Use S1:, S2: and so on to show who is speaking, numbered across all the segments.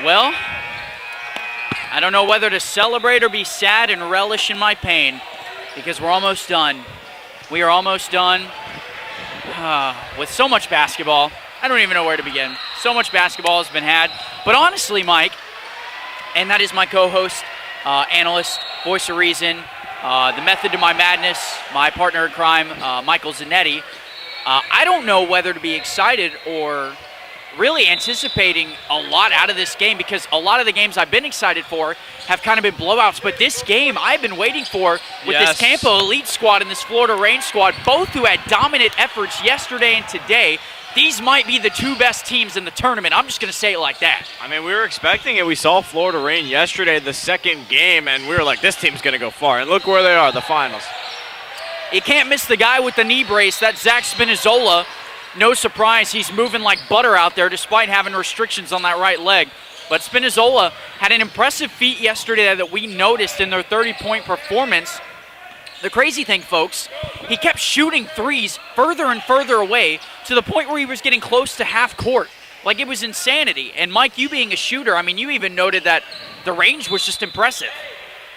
S1: Well, I don't know whether to celebrate or be sad and relish in my pain because we're almost done. We are almost done with so much basketball. I don't even know where to begin. So much basketball has been had. But honestly, Mike, and that is my co-host, analyst, voice of reason, the method to my madness, my partner in crime, Michael Zanetti. I don't know whether to be excited or really anticipating a lot out of this game because a lot of the games I've been excited for have kind of been blowouts. But this game I've been waiting for with this Tampa Elite squad and this Florida Range squad, both who had dominant efforts yesterday and today. These might be the two best teams in the tournament. I'm just going to say it like that.
S2: I mean, we were expecting it. We saw Florida Rain yesterday, the second game, and we were like, this team's going to go far. And look where they are, the finals.
S1: You can't miss the guy with the knee brace. That's Zach Spinazzola. No surprise, he's moving like butter out there despite having restrictions on that right leg. But Spinazzola had an impressive feat yesterday that we noticed in their 30-point performance. The crazy thing, folks, he kept shooting threes further and further away to the point where he was getting close to half court. Like, it was insanity. And, Mike, you being a shooter, I mean, you even noted that the range was just impressive.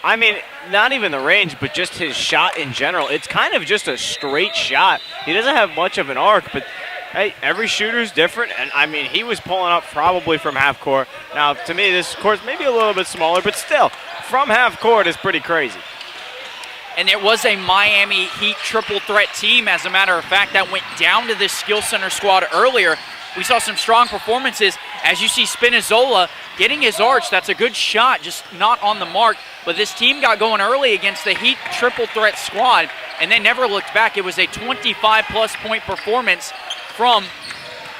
S2: I mean, not even the range, but just his shot in general. It's kind of just a straight shot. He doesn't have much of an arc, but, hey, every shooter's different. And, I mean, he was pulling up probably from half court. Now, to me, this court's maybe a little bit smaller, but still, from half court is pretty crazy.
S1: And it was a Miami Heat triple threat team, as a matter of fact, that went down to this skill center squad earlier. We saw some strong performances. As you see Spinazzola getting his arch, that's a good shot, just not on the mark. But this team got going early against the Heat triple threat squad, and they never looked back. It was a 25-plus point performance from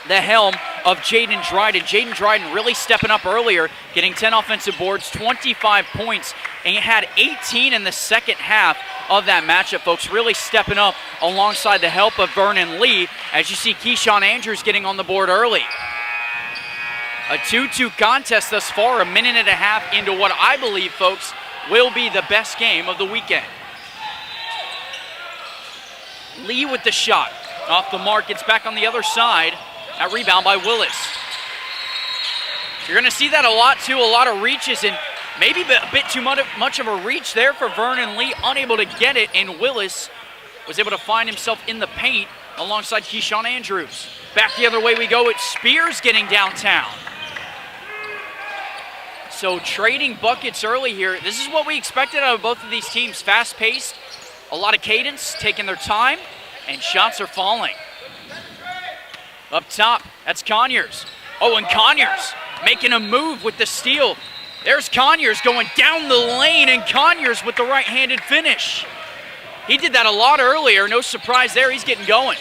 S1: the helm of Jaden Dryden. Jaden Dryden really stepping up earlier, getting 10 offensive boards, 25 points, and he had 18 in the second half of that matchup, folks. Really stepping up alongside the help of Vernon Lee, as you see Keyshawn Andrews getting on the board early. A 2-2 contest thus far, a minute and a half into what I believe, folks, will be the best game of the weekend. Lee with the shot. Off the mark, it's back on the other side. That rebound by Willis. You're going to see that a lot, too, a lot of reaches, and maybe a bit too much of a reach there for Vernon Lee, unable to get it, and Willis was able to find himself in the paint alongside Keyshawn Andrews. Back the other way we go, it's Spears getting downtown. So trading buckets early here. This is what we expected out of both of these teams. Fast-paced, a lot of cadence, taking their time, and shots are falling. Up top, that's Conyers. Oh, and Conyers making a move with the steal. There's Conyers going down the lane, and Conyers with the right-handed finish. He did that a lot earlier. No surprise there. He's getting going.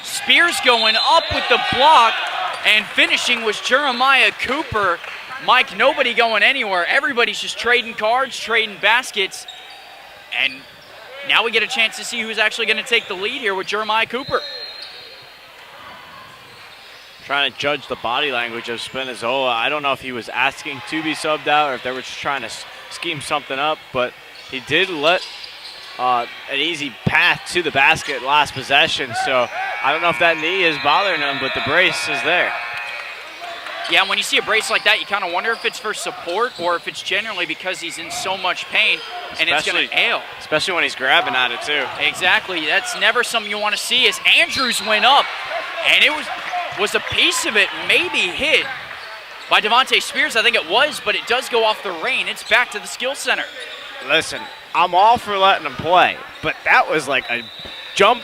S1: Spears going up with the block, and finishing was Jeremiah Cooper. Mike, nobody going anywhere. Everybody's just trading cards, trading baskets, and now we get a chance to see who's actually going to take the lead here with Jeremiah Cooper.
S2: Trying to judge the body language of Spinazzola. I don't know if he was asking to be subbed out or if they were just trying to scheme something up, but he did let an easy path to the basket last possession, so I don't know if that knee is bothering him, but the brace is there.
S1: Yeah, when you see a brace like that, you kind of wonder if it's for support or if it's generally because he's in so much pain and it's going to ail.
S2: Especially when he's grabbing at it, too.
S1: Exactly. That's never something you want to see. As Andrews went up, and it was a piece of it maybe hit by Devontae Spears. I think it was, but it does go off the rain. It's back to the skill center.
S2: Listen, I'm all for letting him play, but that was like a jump.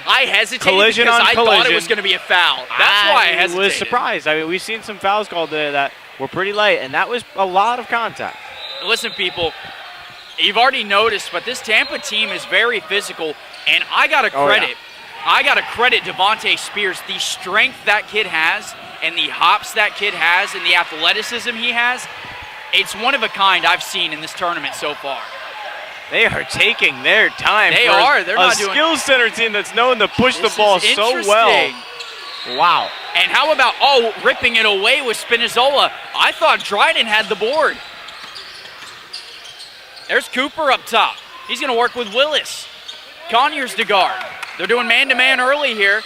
S1: I hesitated
S2: collision
S1: because
S2: on
S1: I
S2: collision.
S1: thought it was going to be a foul. That's why I hesitated.
S2: I was surprised. I mean, we've seen some fouls called today that were pretty late, and that was a lot of contact.
S1: Listen, people, you've already noticed, but this Tampa team is very physical, and I got to credit.
S2: Yeah.
S1: I got to credit Devontae Spears, the strength that kid has and the hops that kid has and the athleticism he has. It's one of a kind I've seen in this tournament so far.
S2: They are taking their time.
S1: They are. They're not doing
S2: a skill center team that's known to push the ball so well. Wow.
S1: And how about, ripping it away with Spinazzola. I thought Dryden had the board. There's Cooper up top. He's going to work with Willis. Conyers to guard. They're doing man-to-man early here.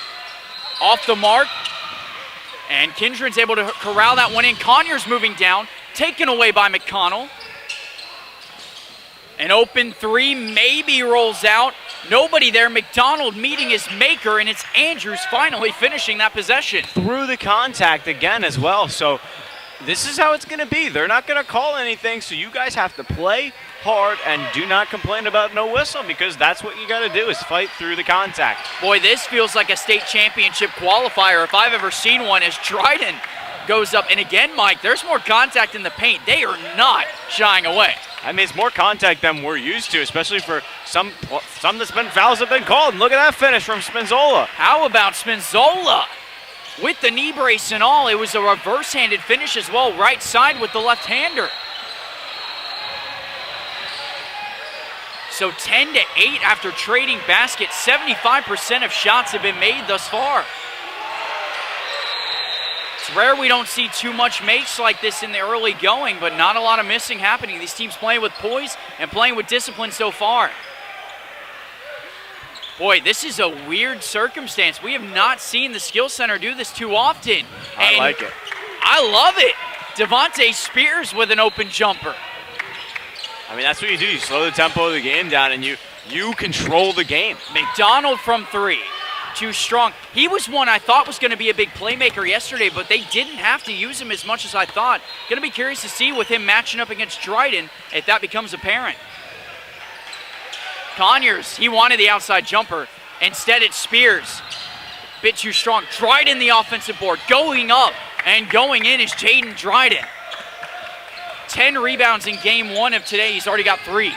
S1: Off the mark. And Kindred's able to corral that one in. Conyers moving down, taken away by McConnell. An open three maybe rolls out. Nobody there. McDonald meeting his maker, and it's Andrews finally finishing that possession.
S2: Through the contact again as well. So this is how it's going to be. They're not going to call anything, so you guys have to play hard and do not complain about no whistle, because that's what you got to do, is fight through the contact.
S1: Boy, this feels like a state championship qualifier if I've ever seen one, as Dryden goes up. And again, Mike, there's more contact in the paint. They are not shying away.
S2: I mean, it's more contact than we're used to, especially for some that's been fouls have been called. And look at that finish from Spinzola.
S1: How about Spinzola? With the knee brace and all, it was a reverse-handed finish as well, right side with the left-hander. So 10-8 after trading baskets. 75% of shots have been made thus far. It's rare we don't see too much makes like this in the early going, but not a lot of missing happening. These teams playing with poise and playing with discipline so far. Boy, this is a weird circumstance. We have not seen the Skill Center do this too often.
S2: I like it.
S1: I love it. Devontae Spears with an open jumper.
S2: I mean, that's what you do. You slow the tempo of the game down, and you control the game.
S1: McDonald from three. Too strong. He was one I thought was going to be a big playmaker yesterday, but they didn't have to use him as much as I thought. Going to be curious to see with him matching up against Dryden if that becomes apparent. Conyers, he wanted the outside jumper. Instead, it's Spears. Bit too strong. Dryden the offensive board. Going up and going in is Jaden Dryden. 10 rebounds in game one of today. He's already got 3.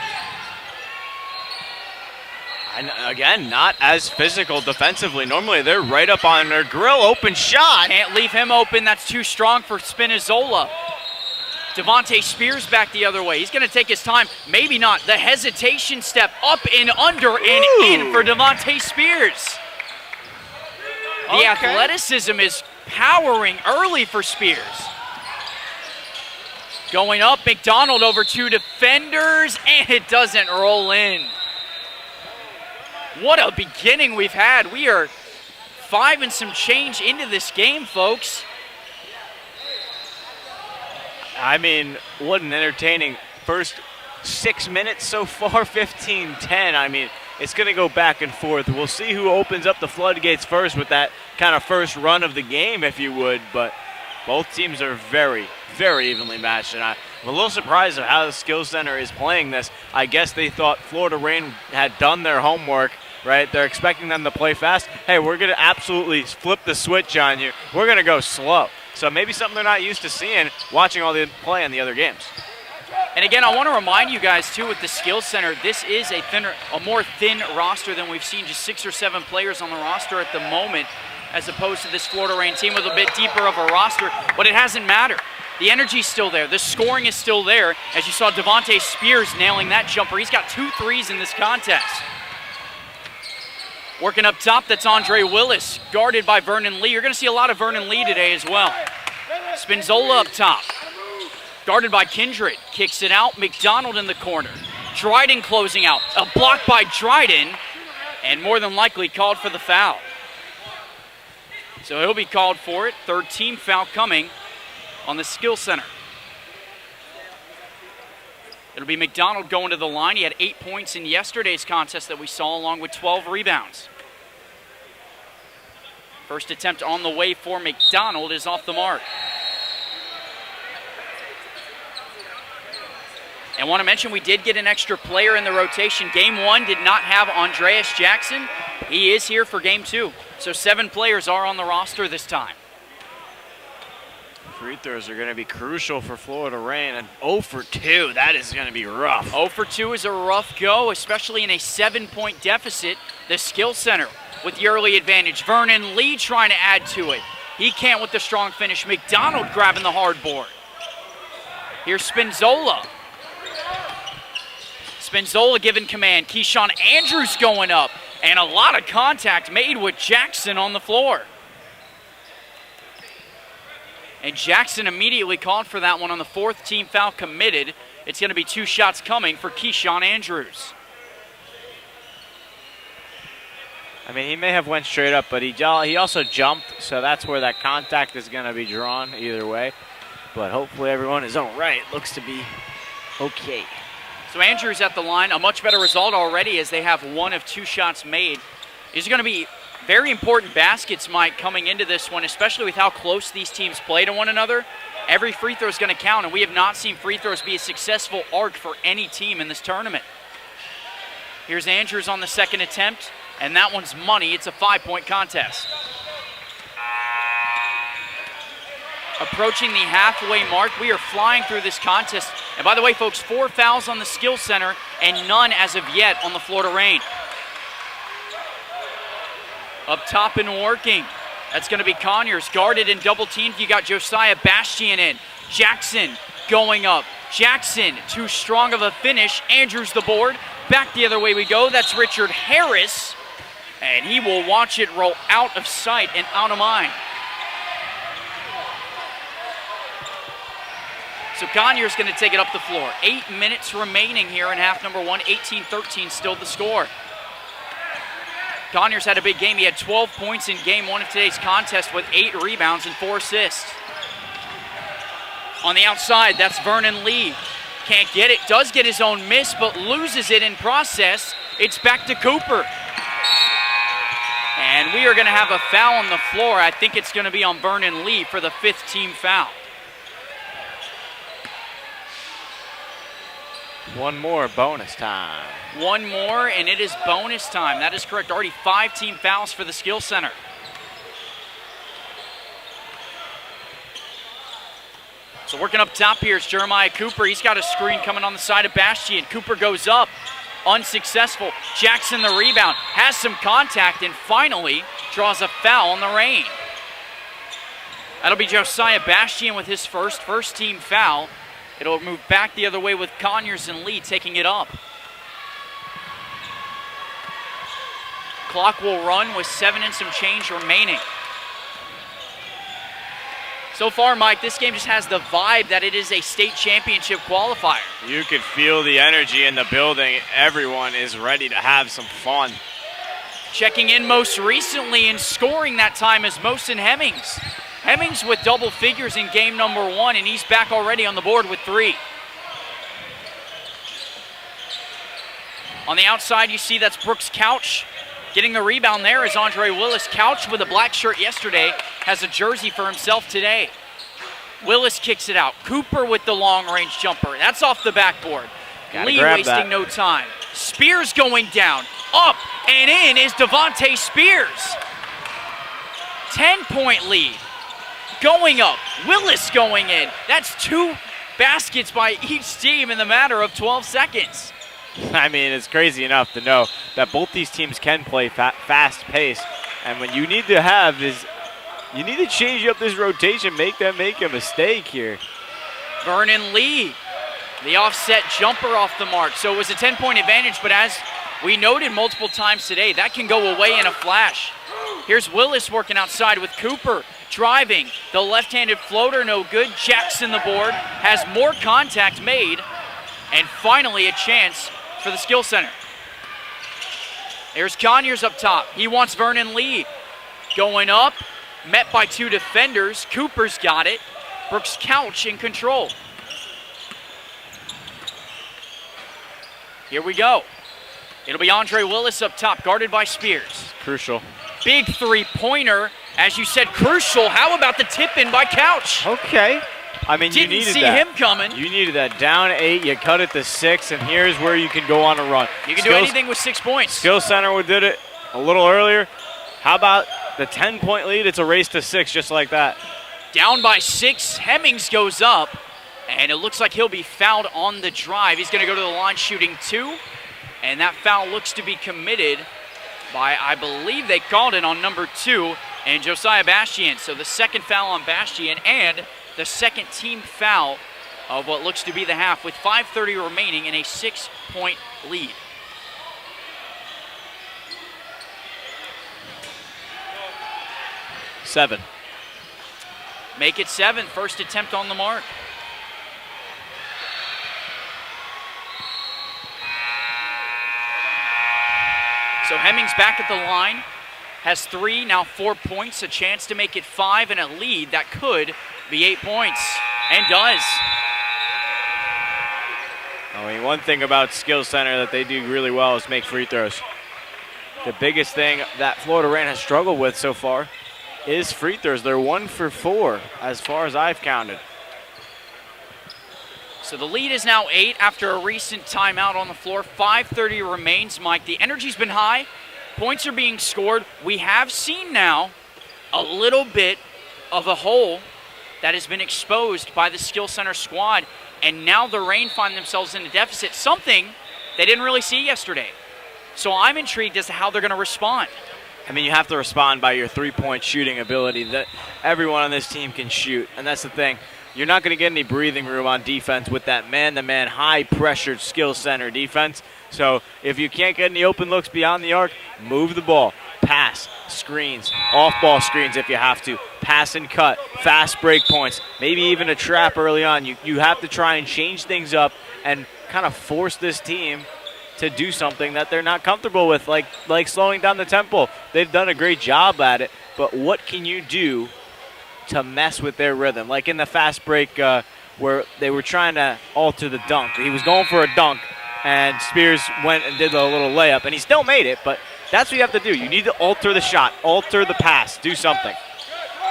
S2: And again, not as physical defensively. Normally, they're right up on their grill. Open shot.
S1: Can't leave him open. That's too strong for Spinizzola. Devontae Spears back the other way. He's going to take his time. Maybe not. The hesitation step up and under and in for Devontae Spears. The athleticism is powering early for Spears. Going up, McDonald over 2 defenders, and it doesn't roll in. What a beginning we've had. We are 5 and some change into this game, folks.
S2: I mean, what an entertaining first 6 minutes so far, 15-10. I mean, it's going to go back and forth. We'll see who opens up the floodgates first with that kind of first run of the game, if you would. But both teams are very, very evenly matched. And I'm a little surprised at how the Skill Center is playing this. I guess they thought Florida Rain had done their homework, right? They're expecting them to play fast. Hey, we're going to absolutely flip the switch on you. We're going to go slow. So maybe something they're not used to seeing watching all the play in the other games.
S1: And again, I want to remind you guys, too, with the Skill Center, this is a more thin roster than we've seen, just 6 or 7 players on the roster at the moment, as opposed to this Florida Rain team with a bit deeper of a roster, but it hasn't mattered. The energy's still there. The scoring is still there, as you saw Devontae Spears nailing that jumper. He's got 2 threes in this contest. Working up top, that's Andre Willis, guarded by Vernon Lee. You're going to see a lot of Vernon Lee today as well. Spinzola up top, guarded by Kindred. Kicks it out, McDonald in the corner. Dryden closing out. A block by Dryden, and more than likely called for the foul. So he'll be called for it. 3rd team foul coming on the Skill Center. It'll be McDonald going to the line. He had 8 points in yesterday's contest that we saw, along with 12 rebounds. First attempt on the way for McDonald is off the mark. And want to mention we did get an extra player in the rotation. Game 1 did not have Andreas Jackson. He is here for game 2. So 7 players are on the roster this time.
S2: Free throws are going to be crucial for Florida Rain. And 0 for 2, that is going to be rough.
S1: 0 for 2 is a rough go, especially in a 7-point deficit. The Skill Center with the early advantage. Vernon Lee trying to add to it. He can't with the strong finish. McDonald grabbing the hard board. Here's Spinzola. Spinzola giving command. Keyshawn Andrews going up. And a lot of contact made with Jackson on the floor. And Jackson immediately called for that one on the 4th team foul committed. It's going to be 2 shots coming for Keyshawn Andrews.
S2: I mean, he may have went straight up, but he also jumped, so that's where that contact is going to be drawn either way. But hopefully everyone is all right. Looks to be okay.
S1: So Andrews at the line, a much better result already as they have 1 of 2 shots made. These are going to be very important baskets, Mike, coming into this one, especially with how close these teams play to one another. Every free throw is going to count, and we have not seen free throws be a successful arc for any team in this tournament. Here's Andrews on the second attempt, and that one's money. It's a 5-point contest. Approaching the halfway mark, we are flying through this contest. And by the way, folks, 4 fouls on the Skill Center and none as of yet on the Florida Rain. Up top and working. That's going to be Conyers, guarded and double teamed. You got Josiah Bastian in. Jackson going up. Jackson, too strong of a finish. Andrews the board. Back the other way we go. That's Richard Harris. And he will watch it roll out of sight and out of mind. So Conyers going to take it up the floor. 8 minutes remaining here in half number 1. 18-13 still the score. Conyers had a big game. He had 12 points in game 1 of today's contest with 8 rebounds and 4 assists. On the outside, that's Vernon Lee. Can't get it. Does get his own miss, but loses it in process. It's back to Cooper. And we are going to have a foul on the floor. I think it's going to be on Vernon Lee for the 5th team foul.
S2: One more, bonus time.
S1: One more, and it is bonus time. That is correct. Already 5 team fouls for the Skill Center. So working up top here is Jeremiah Cooper. He's got a screen coming on the side of Bastian. Cooper goes up, unsuccessful. Jackson the rebound, has some contact, and finally draws a foul on the Rain. That'll be Josiah Bastian with his first team foul. It'll move back the other way with Conyers and Lee taking it up. Clock will run with 7 and some change remaining. So far, Mike, this game just has the vibe that it is a state championship qualifier.
S2: You could feel the energy in the building. Everyone is ready to have some fun.
S1: Checking in most recently and scoring that time is Mosin Hemmings. Hemmings with double figures in game number 1, and he's back already on the board with 3. On the outside, you see that's Brooks Couch. Getting the rebound there is Andre Willis. Couch with a black shirt yesterday has a jersey for himself today. Willis kicks it out. Cooper with the long-range jumper. That's off the backboard. Lee wasting no time. Spears going down. Up and in is Devontae Spears. 10-point lead. Going up. Willis going in. That's 2 baskets by each team in the matter of 12 seconds.
S2: I mean, it's crazy enough to know that both these teams can play fast pace. And what you need to have is, you need to change up this rotation, make them make a mistake here.
S1: Vernon Lee, the offset jumper off the mark. So it was a 10-point advantage, but as we noted multiple times today, that can go away in a flash. Here's Willis working outside with Cooper. Driving, the left-handed floater, no good. Jackson the board, has more contact made, and finally a chance for the Skill Center. There's Conyers up top. He wants Vernon Lee. Going up, met by 2 defenders. Cooper's got it. Brooks Couch in control. Here we go. It'll be Andre Willis up top, guarded by Spears.
S2: Crucial.
S1: Big 3-pointer. As you said, crucial. How about the tip-in by Couch?
S2: Okay. I mean, you needed that.
S1: Didn't see him coming.
S2: You needed that. Down 8, you cut it to 6, and here's where you can go on a run.
S1: You can do anything with 6 points.
S2: Skill Center did it a little earlier. How about the 10-point lead? It's a race to 6 just like that.
S1: Down by 6, Hemmings goes up, and it looks like he'll be fouled on the drive. He's going to go to the line shooting 2, and that foul looks to be committed by, I believe they called it on number 2, and Josiah Bastian. So the second foul on Bastian and the second team foul of what looks to be the half with 5:30 remaining in a 6-point lead.
S2: Seven.
S1: Make it 7, first attempt on the mark. So Hemmings back at the line, has 3, now 4 points, a chance to make it 5, and a lead that could be 8 points, and does.
S2: I mean, one thing about Skills Center that they do really well is make free throws. The biggest thing that Florida Ran has struggled with so far is free throws. They're 1 for 4 as far as I've counted.
S1: So the lead is now 8 after a recent timeout on the floor. 5:30 remains, Mike. The energy's been high. Points are being scored. We have seen now a little bit of a hole that has been exposed by the Skill Center squad, and now the Reign find themselves in a deficit, something they didn't really see yesterday. So I'm intrigued as to how they're going to respond.
S2: I mean, you have to respond by your three-point shooting ability. That everyone on this team can shoot, and that's the thing. You're not going to get any breathing room on defense with that man-to-man, high-pressured Skill Center defense. So if you can't get any open looks beyond the arc, move the ball, pass, screens, off-ball screens if you have to, pass and cut, fast break points, maybe even a trap early on. You have to try and change things up and kind of force this team to do something that they're not comfortable with, like slowing down the tempo. They've done a great job at it, but what can you do to mess with their rhythm? Like in the fast break where they were trying to alter the dunk. He was going for a dunk, and Spears went and did a little layup, and he still made it, but that's what you have to do. You need to alter the shot, alter the pass, do something.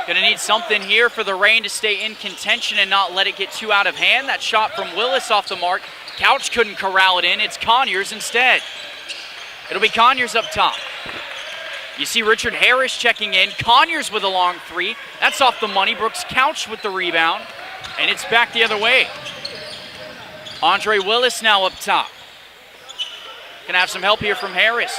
S1: Going to need something here for the Reign to stay in contention and not let it get too out of hand. That shot from Willis off the mark. Couch couldn't corral it in. It's Conyers instead. It'll be Conyers up top. You see Richard Harris checking in. Conyers with a long 3. That's off the money. Brooks Couch with the rebound. And it's back the other way. Andre Willis now up top. Going to have some help here from Harris.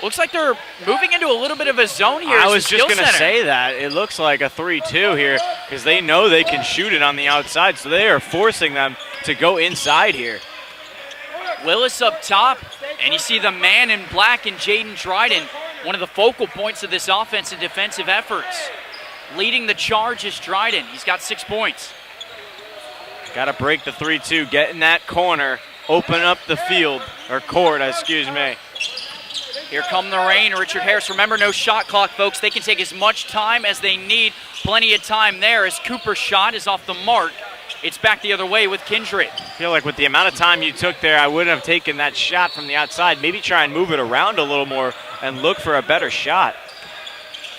S1: Looks like they're moving into a little bit of a zone here.
S2: I was just going to say that. It looks like a 3-2 here because they know they can shoot it on the outside, so they are forcing them to go inside here.
S1: Willis up top, and you see the man in black and Jaden Dryden, one of the focal points of this offense and defensive efforts. Leading the charge is Dryden. He's got 6 points.
S2: Got to break the 3-2, get in that corner, open up the field, or court, excuse me.
S1: Here come the Reign. Richard Harris. Remember, no shot clock, folks. They can take as much time as they need. Plenty of time there as Cooper's shot is off the mark. It's back the other way with Kindred.
S2: I feel like with the amount of time you took there, I wouldn't have taken that shot from the outside. Maybe try and move it around a little more and look for a better shot.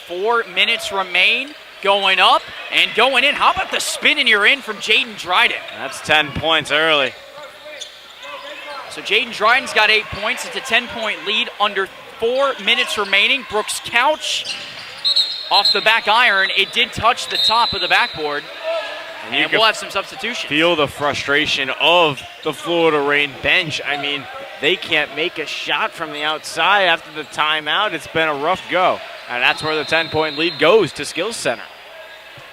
S1: 4 minutes remain. Going up and going in. How about the spin and you're in from Jaden Dryden?
S2: That's 10 points early.
S1: So Jaden Dryden's got 8 points. It's a 10-point lead under 4 minutes remaining. Brooks Couch off the back iron. It did touch the top of the backboard. And we'll have some substitutions.
S2: Feel the frustration of the Florida Reign bench. I mean, they can't make a shot from the outside after the timeout. It's been a rough go. And that's where the 10-point lead goes to Skills Center.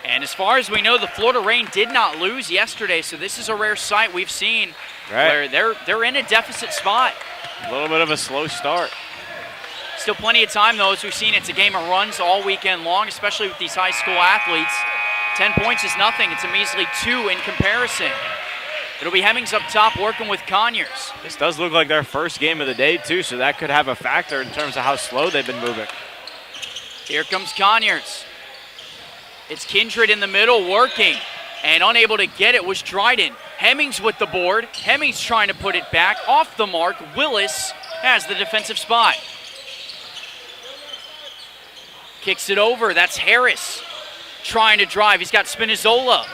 S1: And as far as we know, the Florida Reign did not lose yesterday, so this is a rare sight we've seen where they're in a deficit spot.
S2: A little bit of a slow start.
S1: Still plenty of time, though, as we've seen. It's a game of runs all weekend long, especially with these high school athletes. 10 points is nothing. It's a measly 2 in comparison. It'll be Hemmings up top working with Conyers.
S2: This does look like their first game of the day, too, so that could have a factor in terms of how slow they've been moving.
S1: Here comes Conyers. It's Kindred in the middle working, and unable to get it was Dryden. Hemmings with the board. Hemmings trying to put it back off the mark. Willis has the defensive spot. Kicks it over. That's Harris trying to drive. He's got Spinazzola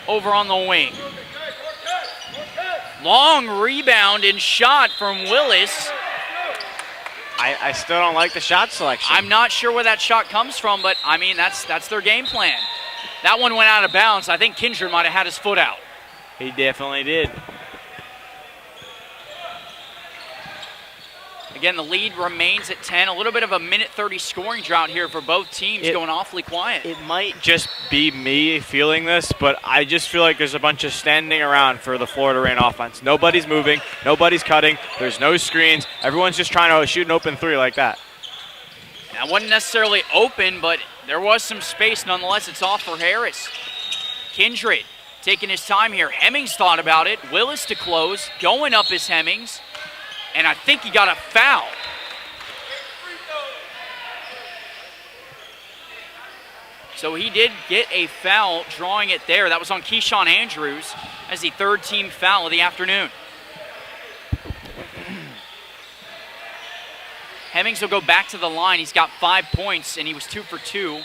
S1: over on the wing. Long rebound and shot from Willis.
S2: I still don't like the shot selection.
S1: I'm not sure where that shot comes from, but, I mean, that's their game plan. That one went out of bounds. I think Kindred might have had his foot out.
S2: He definitely did.
S1: Again, the lead remains at 10. A little bit of a minute 30 scoring drought here for both teams, going awfully quiet.
S2: It might just be me feeling this, but I just feel like there's a bunch of standing around for the Florida Reign offense. Nobody's moving. Nobody's cutting. There's no screens. Everyone's just trying to shoot an open 3 like that.
S1: That wasn't necessarily open, but there was some space. Nonetheless, it's off for Harris. Kindred taking his time here. Hemmings thought about it. Willis to close. Going up is Hemmings. And I think he got a foul. So he did get a foul, drawing it there. That was on Keyshawn Andrews as the third team foul of the afternoon. Hemmings will go back to the line. He's got 5 points, and he was 2 for 2.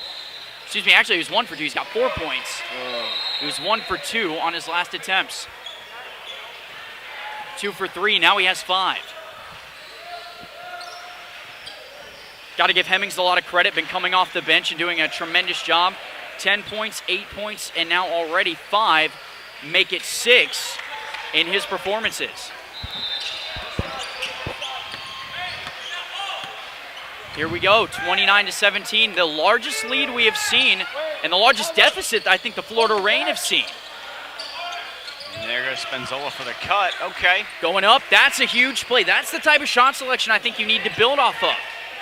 S1: Excuse me, actually he was 1 for 2. He's got 4 points. He was 1 for 2 on his last attempts. 2 for 3, now he has 5. Got to give Hemmings a lot of credit, been coming off the bench and doing a tremendous job. 10 points, 8 points, and now already 5. Make it 6 in his performances. Here we go, 29-17, the largest lead we have seen and the largest deficit I think the Florida Rain have seen.
S2: And there goes Spinzola for the cut, okay.
S1: Going up, that's a huge play. That's the type of shot selection I think you need to build off of.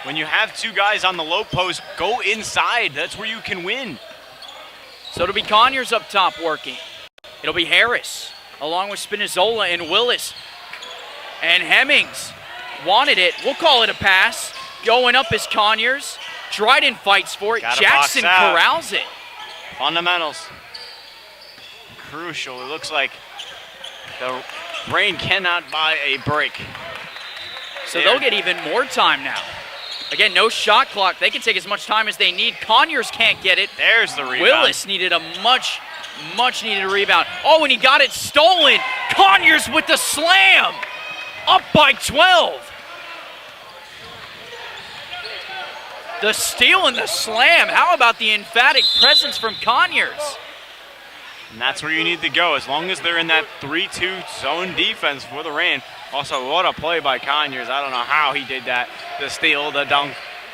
S2: When you have 2 guys on the low post, go inside. That's where you can win.
S1: So it'll be Conyers up top working. It'll be Harris along with Spinizzola and Willis. And Hemmings wanted it. We'll call it a pass. Going up is Conyers. Dryden fights for it. Jackson corrals it.
S2: Fundamentals. Crucial. It looks like the Rain cannot buy a break.
S1: So they'll get even more time now. Again, no shot clock. They can take as much time as they need. Conyers can't get it.
S2: There's the rebound.
S1: Willis needed a much needed rebound. Oh, and he got it stolen. Conyers with the slam. Up by 12. The steal and the slam. How about the emphatic presence from Conyers?
S2: And that's where you need to go, as long as they're in that 3-2 zone defense for the Rain. Also, what a play by Conyers. I don't know how he did that. The steal, the dunk,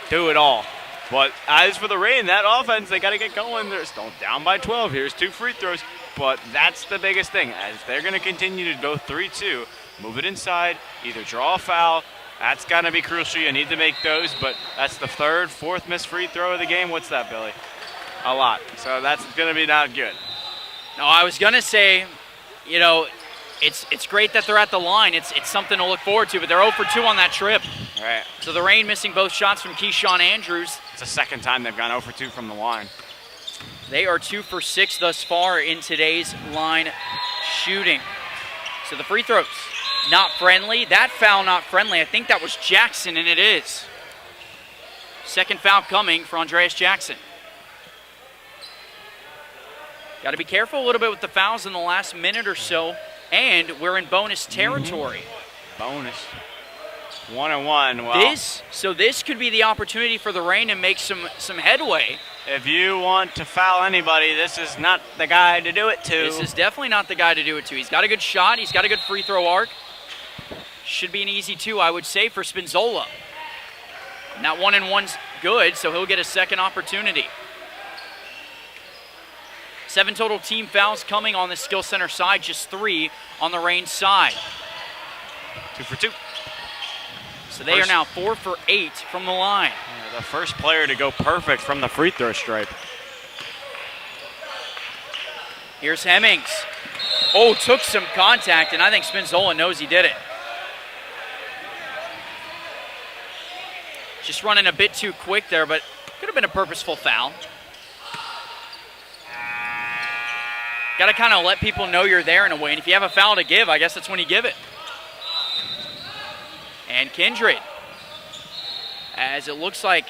S2: do it all. But as for the Rain, that offense, they got to get going. They're still down by 12. Here's 2 free throws. But that's the biggest thing. As they're going to continue to go 3-2, move it inside, either draw a foul. That's got to be crucial. You need to make those. But that's the 3rd, 4th missed free throw of the game. What's that, Billy? A lot. So that's going to be not good.
S1: No, I was going to say, you know, it's great that they're at the line. It's something to look forward to, but they're 0 for 2 on that trip.
S2: Right.
S1: So the Rain missing both shots from Keyshawn Andrews.
S2: It's the 2nd time they've gone 0 for 2 from the line.
S1: They are 2 for 6 thus far in today's line shooting. So the free throws, not friendly. That foul, not friendly. I think that was Jackson, and it is. 2nd foul coming for Andreas Jackson. Got to be careful a little bit with the fouls in the last minute or so, and we're in bonus territory.
S2: Bonus. 1-1. Well,
S1: this could be the opportunity for the Rain to make some headway.
S2: If you want to foul anybody, this is not the guy to do it to.
S1: This is definitely not the guy to do it to. He's got a good shot. He's got a good free throw arc. Should be an easy 2, I would say, for Spinzola. And that 1-and-1's good, so he'll get a 2nd opportunity. 7 total team fouls coming on the skill center side, just 3 on the Rain side.
S2: 2 for 2.
S1: So they are now 4 for 8 from the line.
S2: Yeah, the first player to go perfect from the free throw stripe.
S1: Here's Hemmings. Oh, took some contact, and I think Spinzola knows he did it. Just running a bit too quick there, but could have been a purposeful foul. Got to kind of let people know you're there in a way, and if you have a foul to give, I guess that's when you give it. And Kindred, as it looks like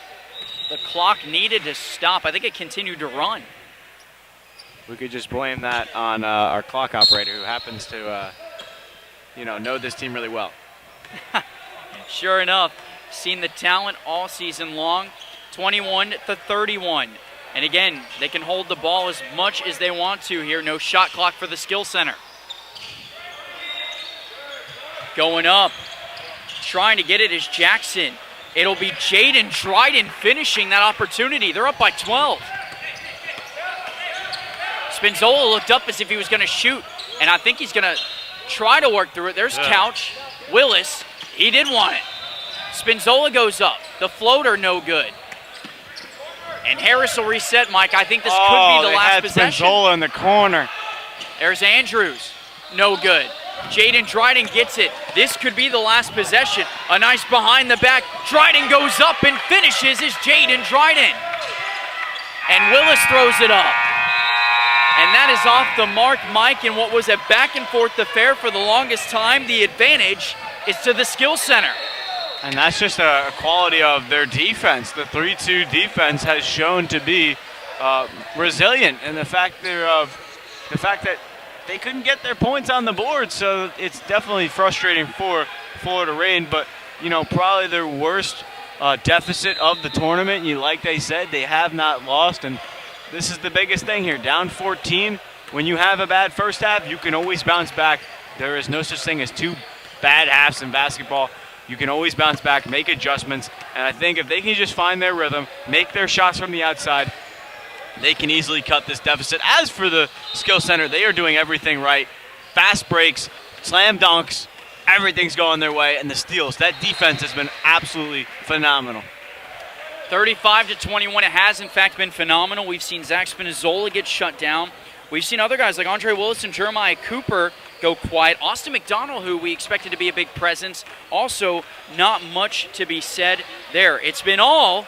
S1: the clock needed to stop. I think it continued to run.
S2: We could just blame that on our clock operator, who happens to, know this team really well.
S1: Sure enough, seen the talent all season long, 21-31. And again, they can hold the ball as much as they want to here. No shot clock for the skill center. Going up, trying to get it is Jackson. It'll be Jaden Dryden finishing that opportunity. They're up by 12. Spinzola looked up as if he was going to shoot, and I think he's going to try to work through it. There's Couch. Willis, he did want it. Spinzola goes up. The floater, no good. And Harris will reset, Mike. I think this could be the last possession.
S2: Spinzola in the corner.
S1: There's Andrews. No good. Jaden Dryden gets it. This could be the last possession. A nice behind the back. Dryden goes up and finishes is Jaden Dryden. And Willis throws it up. And that is off the mark, Mike, in what was a back and forth affair for the longest time. The advantage is to the skill center.
S3: And that's just a quality of their defense. The 3-2 defense has shown to be resilient, and the fact that they couldn't get their points on the board, so it's definitely frustrating for Florida Rain. But probably their worst deficit of the tournament. Like they said, they have not lost, and this is the biggest thing here. Down 14, when you have a bad first half, you can always bounce back. There is no such thing as two bad halves in basketball. You can always bounce back, make adjustments, and I think if they can just find their rhythm, make their shots from the outside, they can easily cut this deficit. As for the skill center, they are doing everything right. Fast breaks, slam dunks, everything's going their way, and the steals. That defense has been absolutely phenomenal.
S1: 35-21, it has in fact been phenomenal. We've seen Zach Spinazzola get shut down. We've seen other guys like Andre Willis and Jeremiah Cooper go quiet. Austin McDonald, who we expected to be a big presence, also not much to be said there. It's been all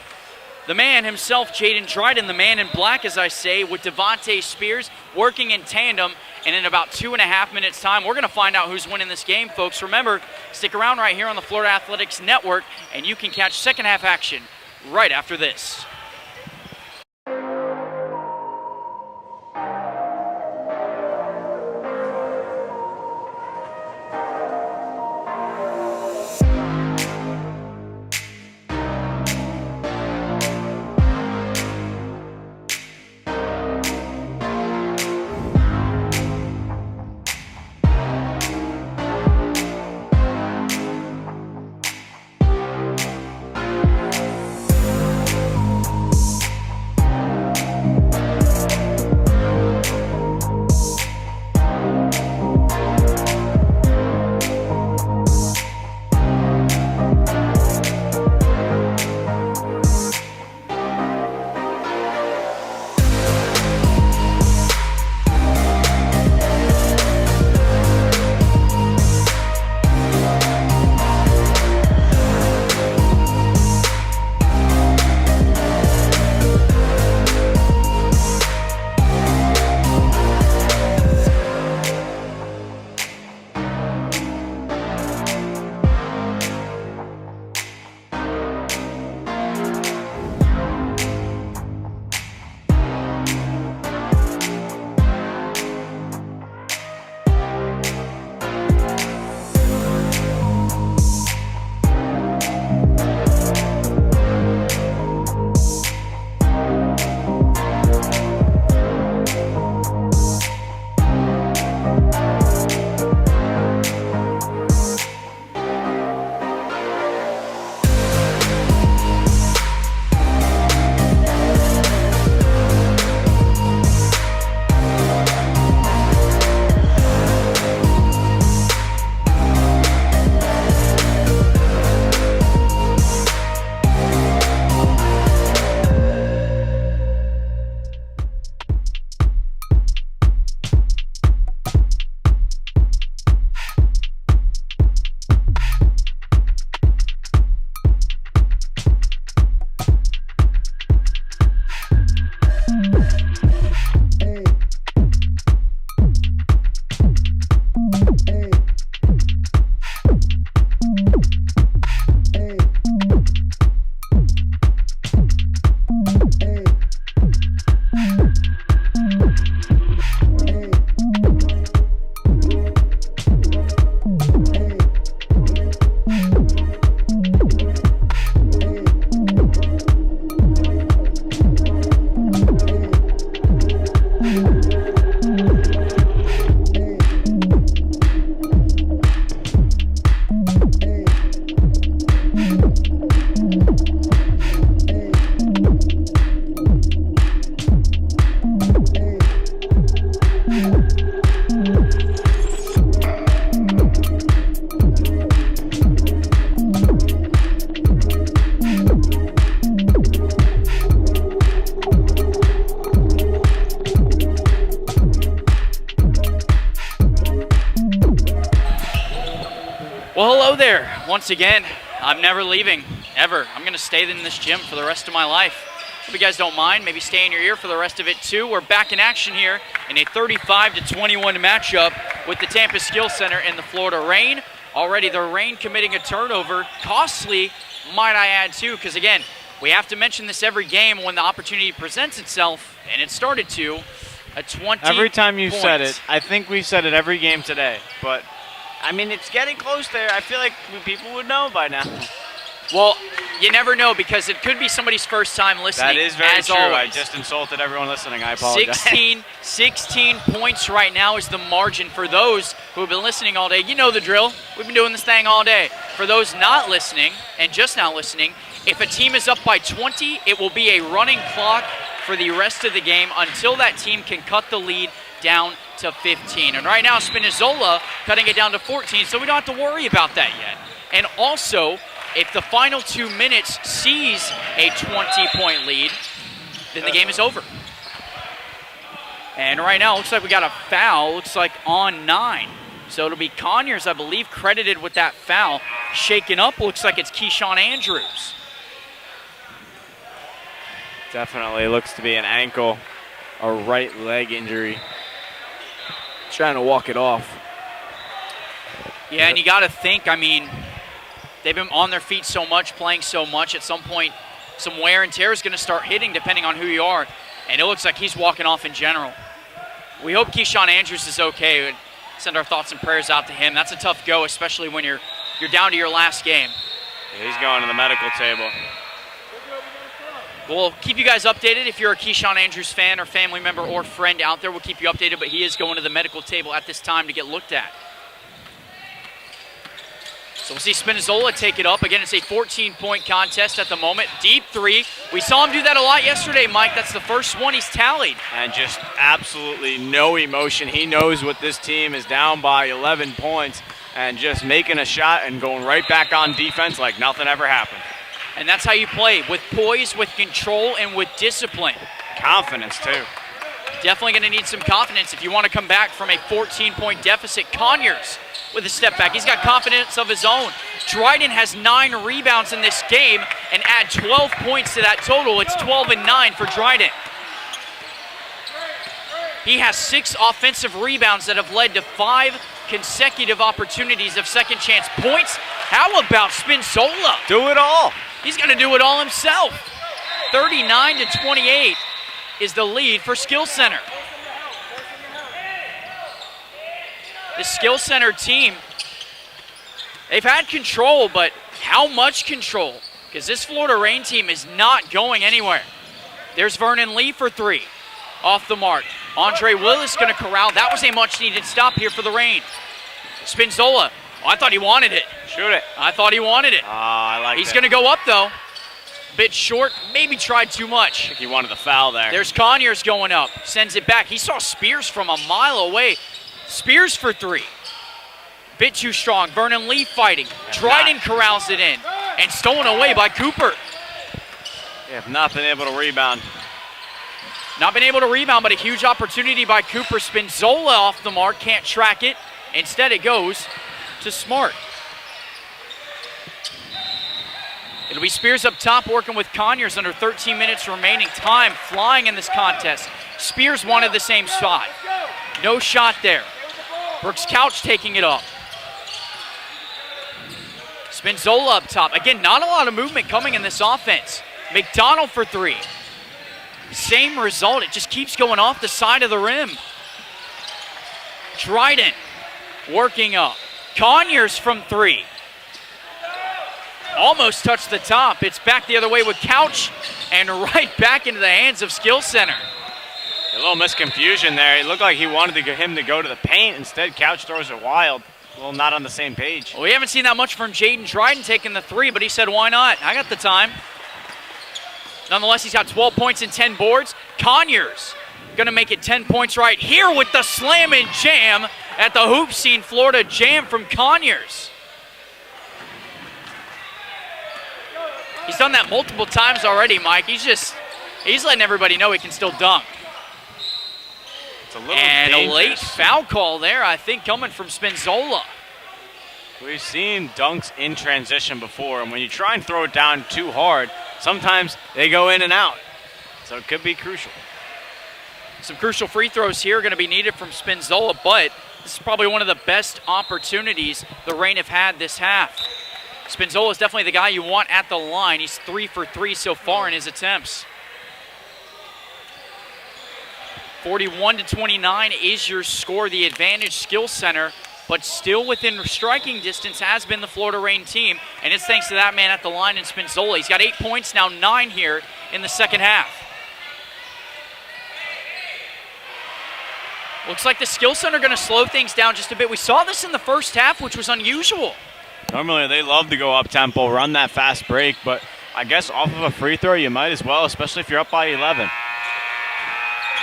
S1: the man himself, Jaden Dryden, the man in black, as I say, with Devontae Spears working in tandem. And in about 2.5 minutes' time, we're going to find out who's winning this game, folks. Remember, stick around right here on the Florida Athletics Network, and you can catch second half action right after this. Well, hello there. Once again, I'm never leaving, ever. I'm going to stay in this gym for the rest of my life. Hope you guys don't mind. Maybe stay in your ear for the rest of it, too. We're back in action here in a 35-21 matchup with the Tampa Skills Center and the Florida Rain. Already the Rain committing a turnover. Costly, might I add, too, because, again, we have to mention this every game when the opportunity presents itself, and it started to. A 20
S2: Every time you
S1: points.
S2: said it, I think we said it every game today. But, I mean, it's getting close there. I feel like people would know by now.
S1: Well, you never know because it could be somebody's first time listening.
S3: That is very
S1: as
S3: true.
S1: Always.
S3: I just insulted everyone listening. I apologize.
S1: 16 points right now is the margin for those who have been listening all day. You know the drill. We've been doing this thing all day. For those not listening and just now listening, if a team is up by 20, it will be a running clock for the rest of the game until that team can cut the lead down to 15. And right now, Spinazzola cutting it down to 14, so we don't have to worry about that yet. And also, if the final 2 minutes sees a 20-point lead, then the game is over. And right now, it looks like we got a foul, looks like on 9. So it'll be Conyers, I believe, credited with that foul. Shaken up, looks like it's Keyshawn Andrews.
S2: Definitely looks to be an ankle or right leg injury. Trying to walk it off.
S1: Yeah, and you got to think, I mean, they've been on their feet so much, playing so much. At some point, some wear and tear is going to start hitting depending on who you are. And it looks like he's walking off in general. We hope Keyshawn Andrews is okay. We'd send our thoughts and prayers out to him. That's a tough go, especially when you're down to your last game.
S3: Yeah, he's going to the medical table.
S1: We'll keep you guys updated. If you're a Keyshawn Andrews fan or family member or friend out there, we'll keep you updated. But he is going to the medical table at this time to get looked at. So we'll see Spinazzola take it up. Again, it's a 14-point contest at the moment. Deep three. We saw him do that a lot yesterday, Mike. That's the first one he's tallied.
S2: And just absolutely no emotion. He knows what this team is down by 11 points and just making a shot and going right back on defense like nothing ever happened.
S1: And that's how you play, with poise, with control, and with discipline.
S2: Confidence, too.
S1: Definitely going to need some confidence if you want to come back from a 14-point deficit. Conyers with a step back. He's got confidence of his own. Dryden has 9 rebounds in this game and add 12 points to that total. It's 12-9 for Dryden. He has 6 offensive rebounds that have led to 5 consecutive opportunities of second chance points. How about Spinazzola?
S2: Do it all.
S1: He's going to do it all himself. 39-28 is the lead for Skills Center. The Skills Center team, they've had control, but how much control? Because this Florida Rain team is not going anywhere. There's Vernon Lee for 3. Off the mark. Andre Willis going to corral. That was a much-needed stop here for the Rain. Spinazzola. Oh, I thought he wanted it.
S2: Shoot it.
S1: I thought he wanted it.
S2: I like
S1: He's going to go up, though. Bit short. Maybe tried too much.
S2: I think he wanted the foul there.
S1: There's Conyers going up. Sends it back. He saw Spears from a mile away. Spears for 3. Bit too strong. Vernon Lee fighting. Dryden corrals it in. And stolen away by Cooper.
S2: They have not been able to rebound.
S1: Not been able to rebound, but a huge opportunity by Cooper. Spinazzola off the mark. Can't track it. Instead, it goes to Smart. It'll be Spears up top working with Conyers under 13 minutes remaining. Time flying in this contest. Spears wanted the same spot. No shot there. Brooks Couch taking it up. Spinazzola up top. Again, not a lot of movement coming in this offense. McDonald for 3. Same result. It just keeps going off the side of the rim. Dryden working up. Conyers from 3. Almost touched the top. It's back the other way with Couch and right back into the hands of Skills Center.
S2: A little misconfusion there. It looked like he wanted him to go to the paint. Instead, Couch throws it wild. A little not on the same page.
S1: Well, we haven't seen that much from Jaden Dryden taking the 3, but he said, why not? I got the time. Nonetheless, he's got 12 points and 10 boards. Conyers going to make it 10 points right here with the slam and jam at the HoopSeen Florida Jam from Conyers. He's done that multiple times already, Mike. He's letting everybody know he can still dunk.
S2: It's a little
S1: and
S2: dangerous.
S1: A late foul call there, I think, coming from Spinazzola.
S3: We've seen dunks in transition before, and when you try and throw it down too hard, sometimes they go in and out. So it could be crucial.
S1: Some crucial free throws here are going to be needed from Spinzola, but this is probably one of the best opportunities the Reign have had this half. Spinzola is definitely the guy you want at the line. He's 3 for 3 so far in his attempts. 41-29 is your score. The advantage skill center, but still within striking distance has been the Florida Reign team, and it's thanks to that man at the line in Spinzola. He's got 8 points, now 9 here in the second half. Looks like the skill center going to slow things down just a bit. We saw this in the first half, which was unusual.
S3: Normally they love to go up-tempo, run that fast break, but I guess off of a free throw you might as well, especially if you're up by 11.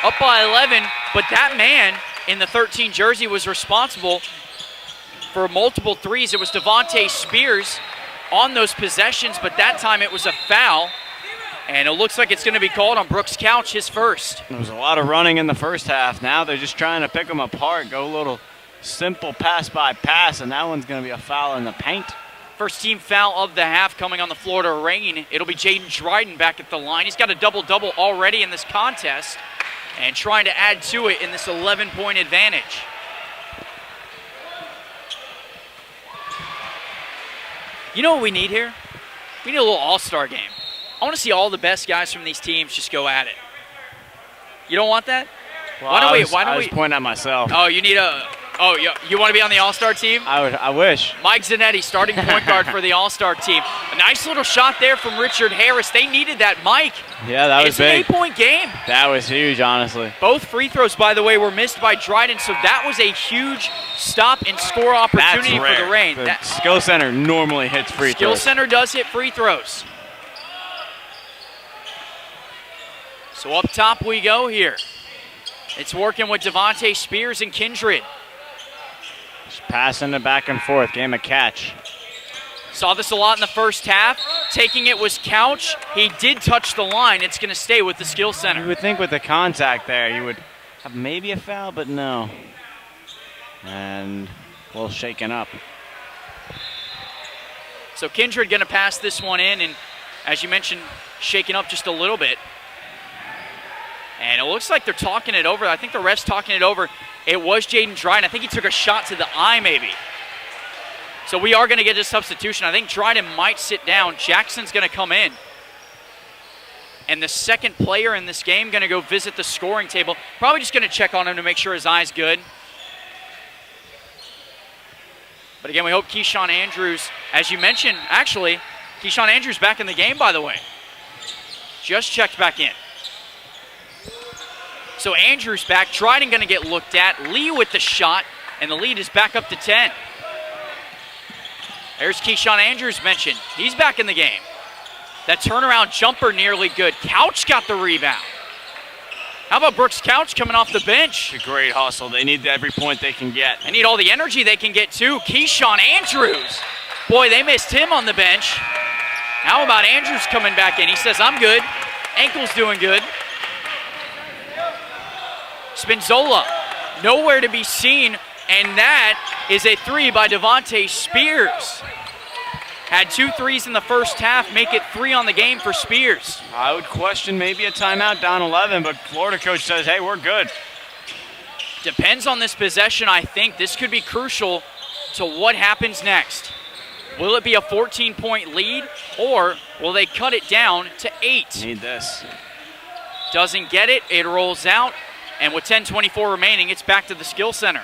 S1: Up by 11, but that man in the 13 jersey was responsible for multiple threes. It was Devontae Spears on those possessions, but that time it was a foul. And it looks like it's going to be called on Brooks Couch, his first.
S3: There was a lot of running in the first half. Now they're just trying to pick them apart, go a little simple pass by pass, and that one's going to be a foul in the paint.
S1: First team foul of the half coming on the Florida Reign. It'll be Jaden Dryden back at the line. He's got a double-double already in this contest and trying to add to it in this 11-point advantage. You know what we need here? We need a little all-star game. I want to see all the best guys from these teams just go at it. You don't want that?
S3: Well, I was pointing at myself.
S1: Oh, you need a... Oh, you want to be on the All-Star team?
S3: I wish.
S1: Mike Zanetti, starting point guard for the All-Star team. A nice little shot there from Richard Harris. They needed that, Mike.
S3: Yeah, that was big.
S1: It's an 8-point game.
S3: That was huge, honestly.
S1: Both free throws, by the way, were missed by Dryden, so that was a huge stop and score opportunity for the Reign.
S3: The skill center normally hits free throws.
S1: Skill center does hit free throws. So up top we go here. It's working with Devontae Spears and Kindred.
S3: Just passing it back and forth, game of catch.
S1: Saw this a lot in the first half. Taking it was Couch. He did touch the line. It's going to stay with the skill center.
S3: You would think with the contact there, you would have maybe a foul, but no. And a little shaken up.
S1: So Kindred going to pass this one in, and as you mentioned, shaken up just a little bit. And it looks like they're talking it over. I think the ref's talking it over. It was Jaden Dryden. I think he took a shot to the eye maybe. So we are going to get a substitution. I think Dryden might sit down. Jackson's going to come in. And the second player in this game going to go visit the scoring table. Probably just going to check on him to make sure his eye's good. But again, we hope Keyshawn Andrews, as you mentioned, actually, Keyshawn Andrews back in the game, by the way. Just checked back in. So Andrews back, Dryden going to get looked at. Lee with the shot, and the lead is back up to 10. There's Keyshawn Andrews mentioned. He's back in the game. That turnaround jumper nearly good. Couch got the rebound. How about Brooks Couch coming off the bench?
S3: It's a great hustle. They need every point they can get.
S1: They need all the energy they can get too. Keyshawn Andrews. Boy, they missed him on the bench. How about Andrews coming back in? He says, I'm good. Ankle's doing good. Spinzola, nowhere to be seen, and that is a three by Devontae Spears. Had 2 threes in the first half, make it 3 on the game for Spears.
S3: I would question maybe a timeout down 11, but Florida coach says, hey, we're good.
S1: Depends on this possession, I think. This could be crucial to what happens next. Will it be a 14-point lead, or will they cut it down to 8?
S3: Need this.
S1: Doesn't get it, it rolls out. And with 10:24 remaining, it's back to the skill center.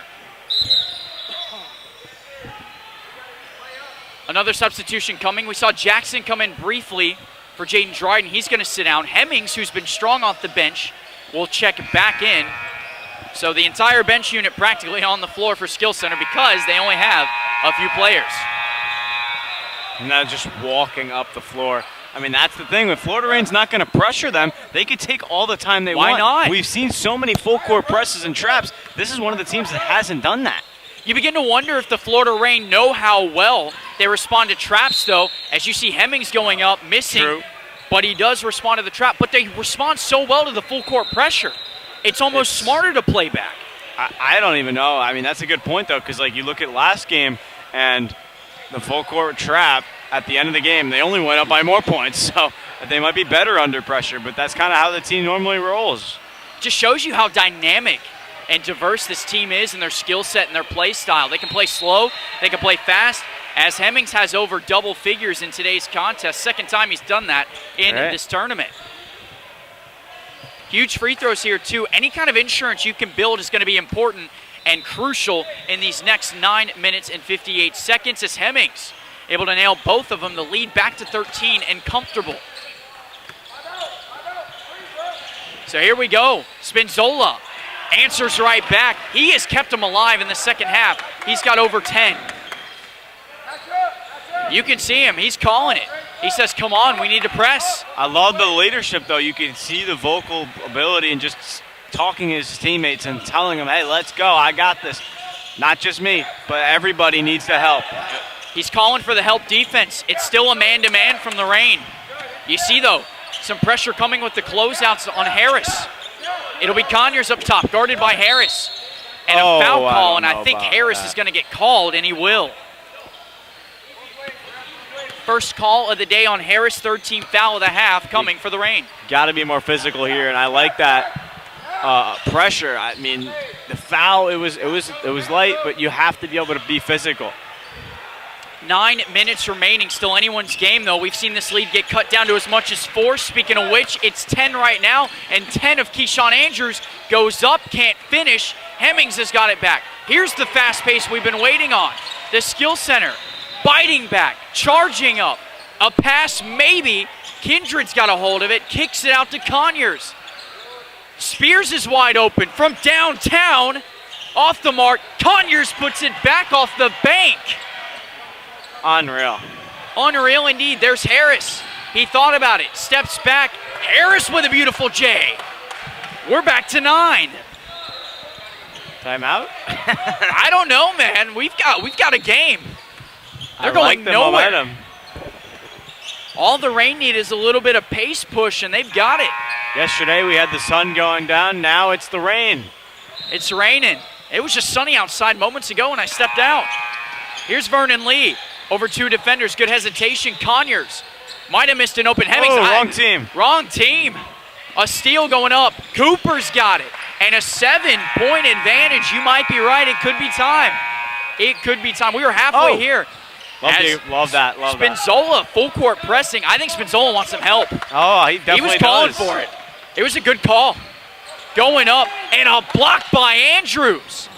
S1: Another substitution coming. We saw Jackson come in briefly for Jaden Dryden. He's going to sit down. Hemmings, who's been strong off the bench, will check back in. So the entire bench unit practically on the floor for skill center because they only have a few players.
S3: And now just walking up the floor. I mean, that's the thing. If Florida Reign's not going to pressure them, they could take all the time they want.
S1: Why not?
S3: We've seen so many full-court presses and traps. This is one of the teams that hasn't done that.
S1: You begin to wonder if the Florida Reign know how well they respond to traps, though, as you see Hemmings going up, missing.
S3: True.
S1: But he does respond to the trap. But they respond so well to the full-court pressure. It's almost smarter to play back.
S3: I don't even know. I mean, that's a good point, though, because, like, you look at last game, and the full court trap at the end of the game. They only went up by more points, so they might be better under pressure, but that's kind of how the team normally rolls.
S1: Just shows you how dynamic and diverse this team is in their skill set and their play style. They can play slow, they can play fast, as Hemmings has over double figures in today's contest. Second time he's done that in this tournament. Huge free throws here too. Any kind of insurance you can build is going to be important and crucial in these next 9 minutes and 58 seconds as Hemmings able to nail both of them. The lead back to 13 and comfortable. So here we go. Spinzola answers right back. He has kept them alive in the second half. He's got over 10. You can see him. He's calling it. He says, come on, we need to press.
S3: I love the leadership, though. You can see the vocal ability and just talking to his teammates and telling them, hey, let's go. I got this. Not just me, but everybody needs to help.
S1: He's calling for the help defense. It's still a man-to-man from the Reign. You see, though, some pressure coming with the closeouts on Harris. It'll be Conyers up top, guarded by Harris. And a foul call, and I think Harris is going to get called, and he will. First call of the day on Harris, third team foul of the half coming for the Reign.
S2: Got to be more physical here, and I like that pressure. I mean, the foul, it was light, but you have to be able to be physical.
S1: 9 minutes remaining, still anyone's game though. We've seen this lead get cut down to as much as 4. Speaking of which, it's 10 right now, and 10 of Keyshawn Andrews goes up, can't finish. Hemmings has got it back. Here's the fast pace we've been waiting on. The skill center, biting back, charging up. A pass maybe. Kindred's got a hold of it, kicks it out to Conyers. Spears is wide open from downtown. Off the mark, Conyers puts it back off the bank.
S2: Unreal.
S1: Unreal indeed. There's Harris. He thought about it, steps back. Harris with a beautiful J. We're back to 9.
S2: Timeout?
S1: I don't know, man. We've got a game. They're going
S2: like the
S1: nowhere.
S2: Momentum.
S1: All the Reign need is a little bit of pace push, and they've got it.
S2: Yesterday we had the sun going down. Now it's the rain.
S1: It's raining. It was just sunny outside moments ago when I stepped out. Here's Vernon Lee. Over 2 defenders, good hesitation. Conyers might have missed an open Hemmings.
S3: Oh, wrong team.
S1: Wrong team. A steal going up. Cooper's got it. And a 7-point advantage. You might be right. It could be time. It could be time. We were halfway here.
S2: Love that.
S1: Spinzola, full court pressing. I think Spinzola wants some help.
S2: Oh, he definitely
S1: was calling for it. It was a good call. Going up, and a block by Andrews.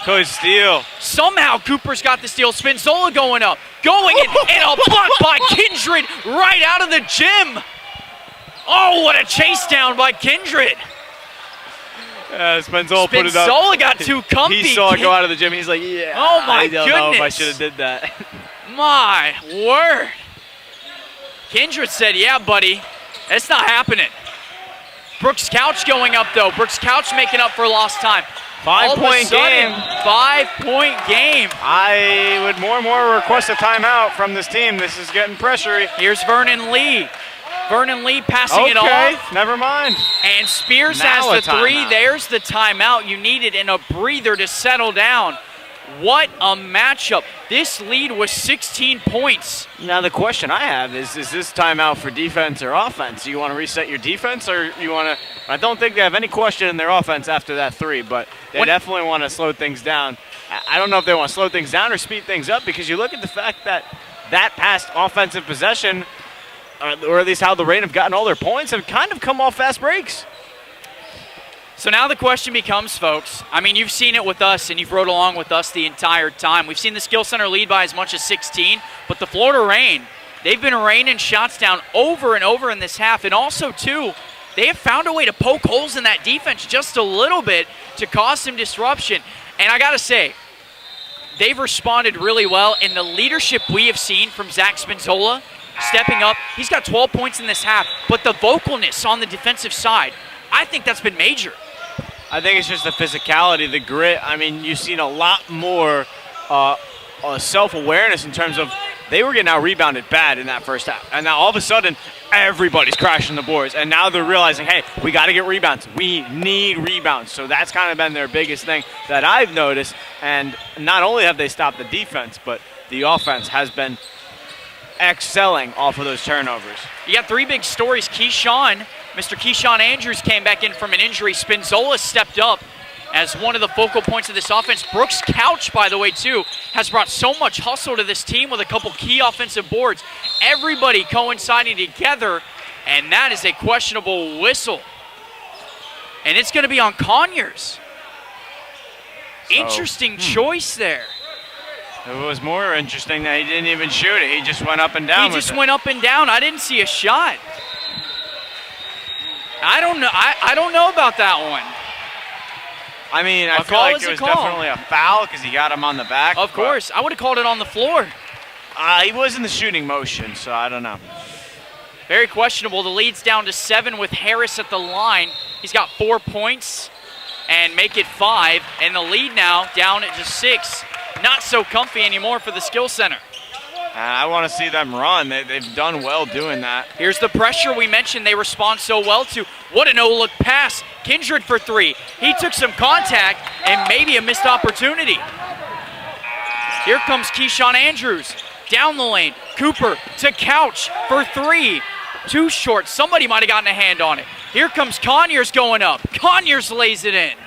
S3: Good steal.
S1: Somehow Cooper's got the steal. Spinzola going up. Going in, and a block by Kindred right out of the gym. Oh, what a chase down by Kindred.
S2: Spinzola put it up.
S1: Spinzola got too comfy.
S2: He saw it go out of the gym. He's like, yeah.
S1: Oh, my
S2: I don't know if I
S1: goodness.
S2: should have did that.
S1: My word. Kindred said, yeah, buddy, it's not happening. Brooks Couch going up, though. Brooks Couch making up for lost time.
S2: 5-point game.
S1: 5-point game.
S3: I would more and more request a timeout from this team. This is getting pressury.
S1: Here's Vernon Lee. Vernon Lee passing it off.
S3: Never mind.
S1: And Spears
S2: Now
S1: has the
S2: a
S1: 3.
S2: timeout.
S1: There's the timeout you needed and a breather to settle down. What a matchup. This lead was 16 points.
S2: Now the question I have is this timeout for defense or offense? Do you want to reset your defense or you want to? I don't think they have any question in their offense after that 3, but they definitely want to slow things down. I don't know if they want to slow things down or speed things up because you look at the fact that past offensive possession, or at least how the Reign have gotten all their points, have kind of come off fast breaks.
S1: So now the question becomes, folks, I mean, you've seen it with us and you've rode along with us the entire time. We've seen the Skill Center lead by as much as 16, but the Florida Reign, they've been raining shots down over and over in this half. And also, too, they have found a way to poke holes in that defense just a little bit to cause some disruption. And I got to say, they've responded really well. And the leadership we have seen from Zach Spinzola stepping up, he's got 12 points in this half, but the vocalness on the defensive side, I think that's been major.
S2: I think it's just the physicality, the grit. I mean, you've seen a lot more self-awareness in terms of they were getting out-rebounded bad in that first half. And now all of a sudden, everybody's crashing the boards. And now they're realizing, hey, we got to get rebounds. We need rebounds. So that's kind of been their biggest thing that I've noticed. And not only have they stopped the defense, but the offense has been excelling off of those turnovers.
S1: You got three big stories. Mr. Keyshawn Andrews came back in from an injury. Spinzola stepped up as one of the focal points of this offense. Brooks Couch, by the way, too, has brought so much hustle to this team with a couple key offensive boards. Everybody coinciding together, and that is a questionable whistle. And it's going to be on Conyers. Interesting choice there.
S3: It was more interesting that he didn't even shoot it. He just went up and down.
S1: He just went up and down. I didn't see a shot. I don't know. I don't know about that one.
S3: I mean, I feel like it was definitely a foul because he got him on the back.
S1: Of course. I would have called it on the floor.
S3: He was in the shooting motion, so I don't know.
S1: Very questionable. The lead's down to 7 with Harris at the line. He's got 4 points and make it 5. And the lead now down at just 6. Not so comfy anymore for the Skill Center.
S3: I want to see them run. They've done well doing that.
S1: Here's the pressure we mentioned they respond so well to. What a no-look pass. Kindred for 3. He took some contact and maybe a missed opportunity. Here comes Keyshawn Andrews. Down the lane. Cooper to Couch for 3. Too short. Somebody might have gotten a hand on it. Here comes Conyers going up. Conyers lays it in.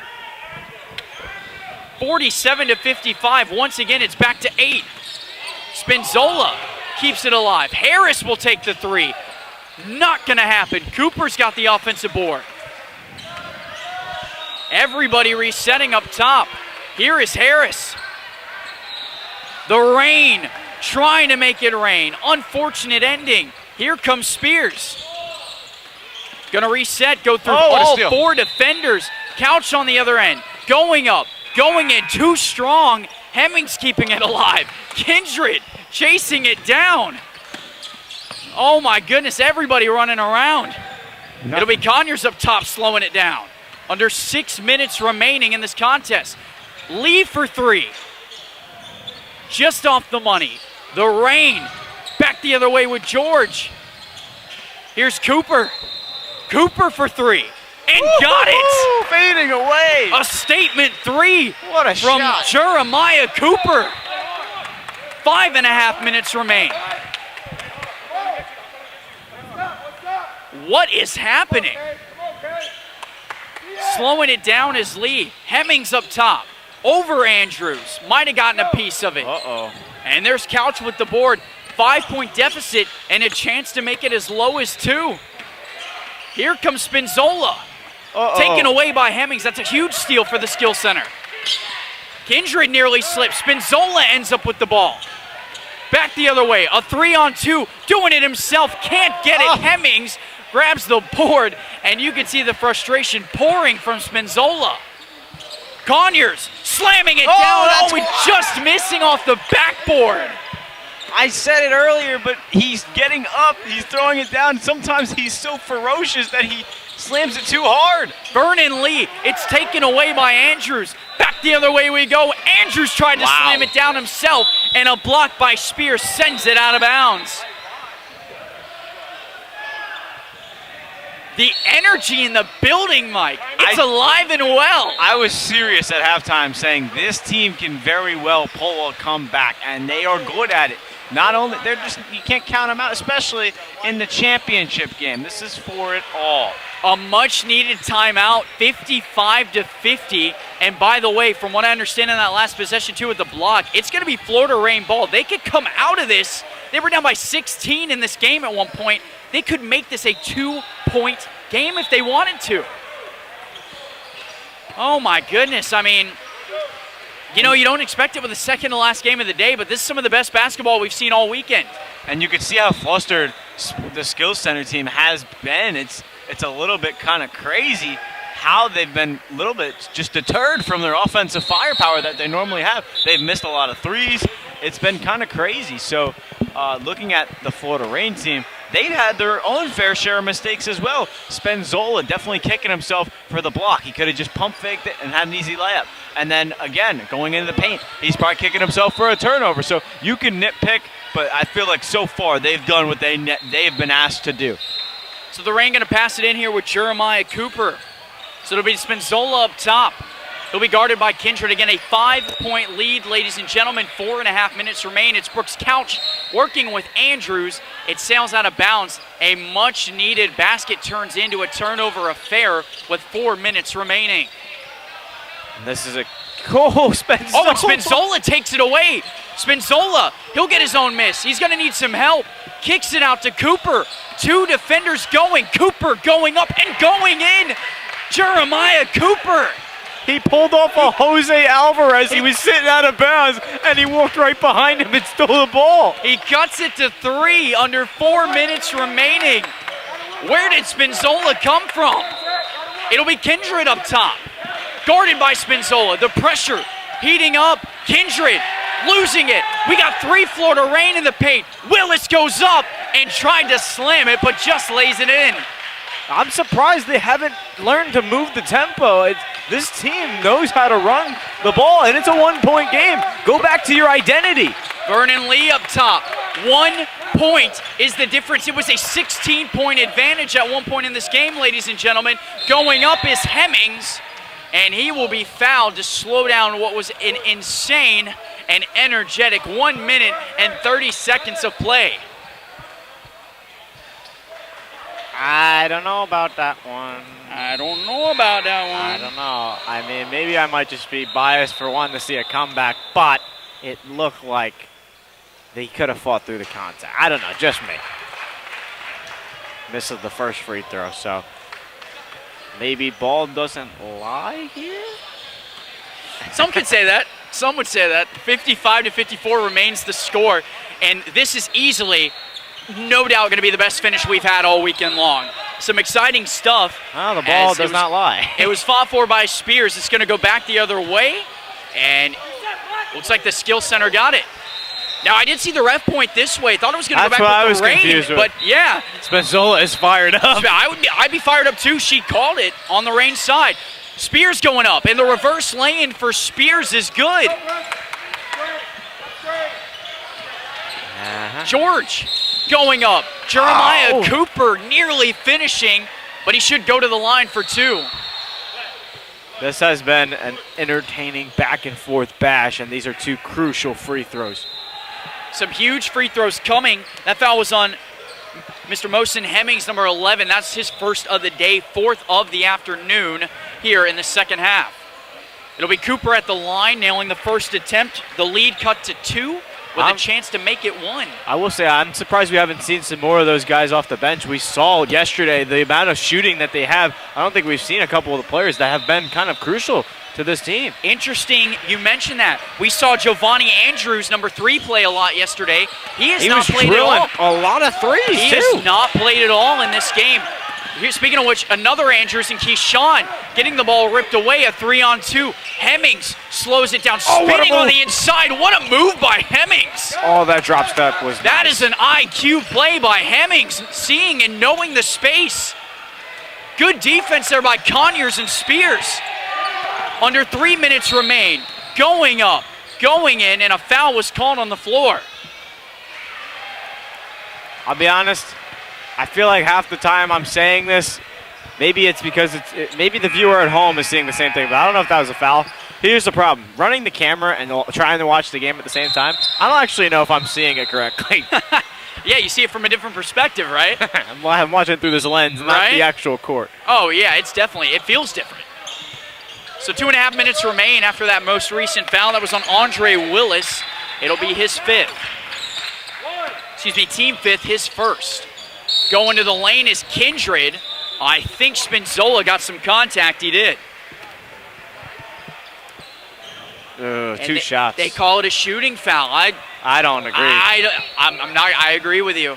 S1: 47-55. Once again, it's back to 8. Spinzola keeps it alive. Harris will take the 3. Not going to happen. Cooper's got the offensive board. Everybody resetting up top. Here is Harris. The rain, trying to make it rain. Unfortunate ending. Here comes Spears. Going to reset, go through all 4 defenders. Couch on the other end. Going up, going in, too strong. Hemmings keeping it alive. Kindred chasing it down. Oh my goodness, everybody running around. It'll be Conyers up top slowing it down. Under 6 minutes remaining in this contest. Lee for 3. Just off the money. The rain. Back the other way with George. Here's Cooper. Cooper for 3. And got it!
S3: Fading away.
S1: A statement 3
S3: What a
S1: from
S3: shot.
S1: Jeremiah Cooper. 5.5 minutes remain. What is happening? Slowing it down is Lee. Hemmings up top. Over Andrews. Might have gotten a piece of it. And there's Couch with the board. 5-point deficit and a chance to make it as low as 2. Here comes Spinzola. Taken away by Hemmings. That's a huge steal for the Skill Center. Kindred nearly slips. Spinzola ends up with the ball. Back the other way. A 3-on-2. Doing it himself. Can't get it. Hemmings grabs the board, and you can see the frustration pouring from Spinzola. Conyers slamming it down. Just missing off the backboard.
S3: I said it earlier, but he's getting up. He's throwing it down. Sometimes he's so ferocious that he slams it too hard.
S1: Vernon Lee, it's taken away by Andrews. Back the other way we go. Andrews tried to slam it down himself, and a block by Spears sends it out of bounds. The energy in the building, Mike. It's alive and well.
S3: I was serious at halftime saying this team can very well pull a comeback, and they are good at it. Not only, you can't count them out, especially in the championship game. This is for it all.
S1: A much-needed timeout, 55-50. And by the way, from what I understand in that last possession, too, with the block, it's going to be Florida rain ball. They could come out of this. They were down by 16 in this game at one point. They could make this a 2-point game if they wanted to. Oh, my goodness. I mean, you know, you don't expect it with the second to last game of the day, but this is some of the best basketball we've seen all weekend.
S3: And you can see how flustered the Skills Center team has been. It's a little bit kind of crazy how they've been a little bit just deterred from their offensive firepower that they normally have. They've missed a lot of threes. It's been kind of crazy. So looking at the Florida Rain team, they'd had their own fair share of mistakes as well. Spenzola definitely kicking himself for the block. He could have just pump faked it and had an easy layup. And then again, going into the paint, he's probably kicking himself for a turnover. So you can nitpick, but I feel like so far they've done what they've been asked to do.
S1: So the Reign going to pass it in here with Jeremiah Cooper. So it'll be Spenzola up top. He'll be guarded by Kindred. Again, a 5-point lead, ladies and gentlemen. 4.5 minutes remain. It's Brooks Couch working with Andrews. It sails out of bounds. A much-needed basket turns into a turnover affair with 4 minutes remaining.
S2: And this is a Spenzola.
S1: Oh, and Spenzola takes it away. Spenzola, he'll get his own miss. He's going to need some help. Kicks it out to Cooper. 2 defenders going. Cooper going up and going in. Jeremiah Cooper.
S2: He pulled off a Jose Alvarez. He was sitting out of bounds, and he walked right behind him and stole the ball.
S1: He cuts it to 3 under 4 minutes remaining. Where did Spenzola come from? It'll be Kindred up top. Guarded by Spenzola. The pressure heating up. Kindred losing it. We got 3 Florida Reign in the paint. Willis goes up and tried to slam it, but just lays it in.
S2: I'm surprised they haven't learned to move the tempo. This team knows how to run the ball, and it's a 1-point game. Go back to your identity.
S1: Vernon Lee up top. 1 point is the difference. It was a 16-point advantage at one point in this game, ladies and gentlemen. Going up is Hemmings, and he will be fouled to slow down what was an insane and energetic 1 minute and 30 seconds of play.
S2: I don't know about that one.
S1: I don't know about that one.
S2: I don't know. I mean, maybe I might just be biased for wanting to see a comeback, but it looked like they could have fought through the contact. I don't know, just me. Misses the first free throw, so maybe ball doesn't lie here?
S1: Some could say that. Some would say that. 55-54 remains the score, and this is easily, no doubt, going to be the best finish we've had all weekend long. Some exciting stuff.
S2: Well, the ball does not lie.
S1: It was fought for by Spears. It's going to go back the other way, and looks like the skill center got it. Now, I did see the ref point this way. Thought it was going to go back with the Reign, but yeah.
S2: Spenzola is fired up.
S1: I'd be fired up too. She called it on the Reign side. Spears going up, and the reverse lay-in for Spears is good. George going up. Jeremiah Cooper nearly finishing, but he should go to the line for 2.
S2: This has been an entertaining back-and-forth bash, and these are 2 crucial free throws.
S1: Some huge free throws coming. That foul was on Mr. Mosen Hemmings, number 11. That's his first of the day, 4th of the afternoon here in the second half. It'll be Cooper at the line, nailing the first attempt. The lead cut to 2 with a chance to make it 1.
S2: I will say I'm surprised we haven't seen some more of those guys off the bench. We saw yesterday the amount of shooting that they have. I don't think we've seen a couple of the players that have been kind of crucial to this team.
S1: Interesting you mentioned that. We saw Giovanni Andrews, number 3, play a lot yesterday. He has not played at all.
S2: A lot of threes,
S1: He has not played at all in this game. Here, speaking of which, another Andrews and Keyshawn getting the ball ripped away, a 3-on-2. Hemmings slows it down, spinning on the inside. What a move by Hemmings.
S2: Oh, that drop step was
S1: That
S2: nice.
S1: is an IQ play by Hemmings, seeing and knowing the space. Good defense there by Conyers and Spears. Under 3 minutes remain. Going up, going in, and a foul was called on the floor.
S2: I'll be honest, I feel like half the time I'm saying this, maybe it's because maybe the viewer at home is seeing the same thing, but I don't know if that was a foul. Here's the problem. Running the camera and trying to watch the game at the same time, I don't actually know if I'm seeing it correctly.
S1: Yeah, you see it from a different perspective, right?
S2: I'm watching it through this lens, not the actual court.
S1: Oh, yeah, it feels different. So 2.5 minutes remain after that most recent foul. That was on Andre Willis. It'll be his 5th. Excuse me, team 5th, his 1st. Going to the lane is Kindred. I think Spenzola got some contact. He did.
S2: 2 shots.
S1: They call it a shooting foul.
S2: I don't agree.
S1: I agree with you.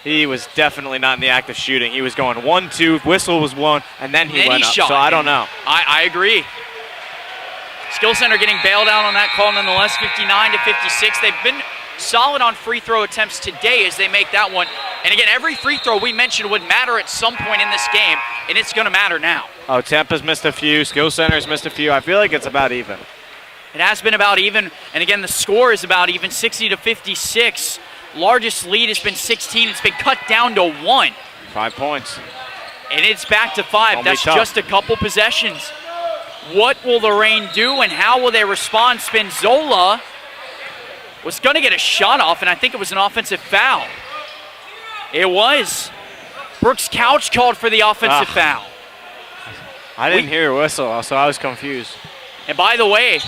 S2: He was definitely not in the act of shooting. He was going 1-2, whistle was 1, and then he went up.
S1: Shot.
S2: So I don't know.
S1: I agree. Skill Center getting bailed out on that call nonetheless, 59-56. They've been solid on free throw attempts today as they make that one. And again, every free throw we mentioned would matter at some point in this game, and it's going to matter now.
S2: Oh, Tampa's missed a few. Skill Center's missed a few. I feel like it's about even.
S1: It has been about even, and again, the score is about even, 60-56. Largest lead has been 16. It's been cut down to 1.
S2: 5 points.
S1: And it's back to 5. That's just a couple possessions. What will the Reign do, and how will they respond? Spinzola was going to get a shot off, and I think it was an offensive foul. It was. Brooks Couch called for the offensive foul.
S2: I didn't hear a whistle, so I was confused.
S1: And by the way,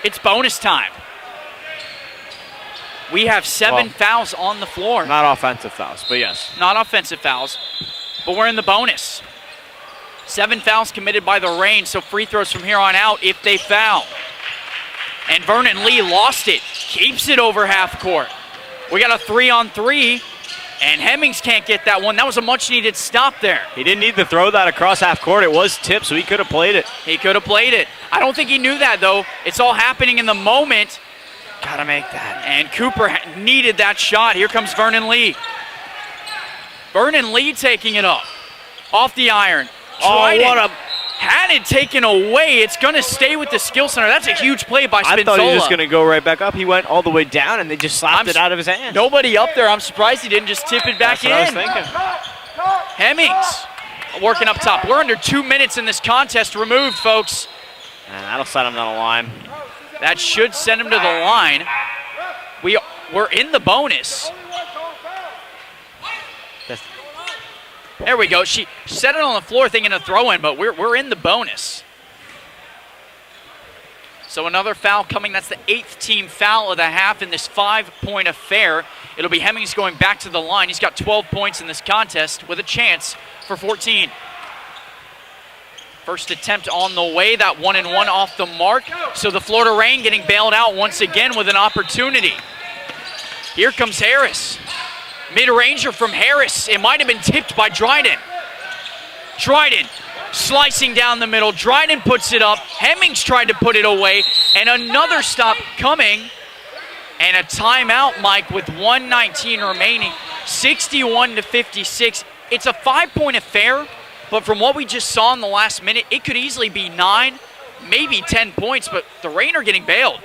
S1: it's bonus time. We have 7 fouls on the floor.
S2: Not offensive fouls, but yes.
S1: Not offensive fouls, but we're in the bonus. 7 fouls committed by the Reign, so free throws from here on out if they foul. And Vernon Lee lost it, keeps it over half court. We got a 3-on-3, and Hemmings can't get that one. That was a much-needed stop there.
S2: He didn't need to throw that across half court. It was tipped, so he could have played it.
S1: He could have played it. I don't think he knew that, though. It's all happening in the moment.
S2: Gotta make that.
S1: And Cooper needed that shot. Here comes Vernon Lee. Vernon Lee taking it up. Off the iron. Had it taken away. It's going to stay with the skill center. That's a huge play by Spinzola.
S2: I thought he was just going to go right back up. He went all the way down, and they just slapped it out of his hand.
S1: Nobody up there. I'm surprised he didn't just tip it back in.
S2: That's what I was thinking.
S1: Hemmings working up top. We're under 2 minutes in this contest. Removed, folks.
S2: And that'll send him down the line.
S1: That should send him to the line. We're in the bonus. There we go. She set it on the floor thinking a throw-in, but we're in the bonus. So another foul coming. That's the 8th team foul of the half in this 5-point affair. It'll be Hemmings going back to the line. He's got 12 points in this contest with a chance for 14. First attempt on the way, that 1-and-1 off the mark. So the Florida Reign getting bailed out once again with an opportunity. Here comes Harris. Mid-ranger from Harris. It might have been tipped by Dryden. Dryden slicing down the middle. Dryden puts it up. Hemmings tried to put it away. And another stop coming. And a timeout, Mike, with 1:19 remaining. 61-56. It's a 5-point affair. But from what we just saw in the last minute, it could easily be 9, maybe 10 points, but the Reign are getting bailed.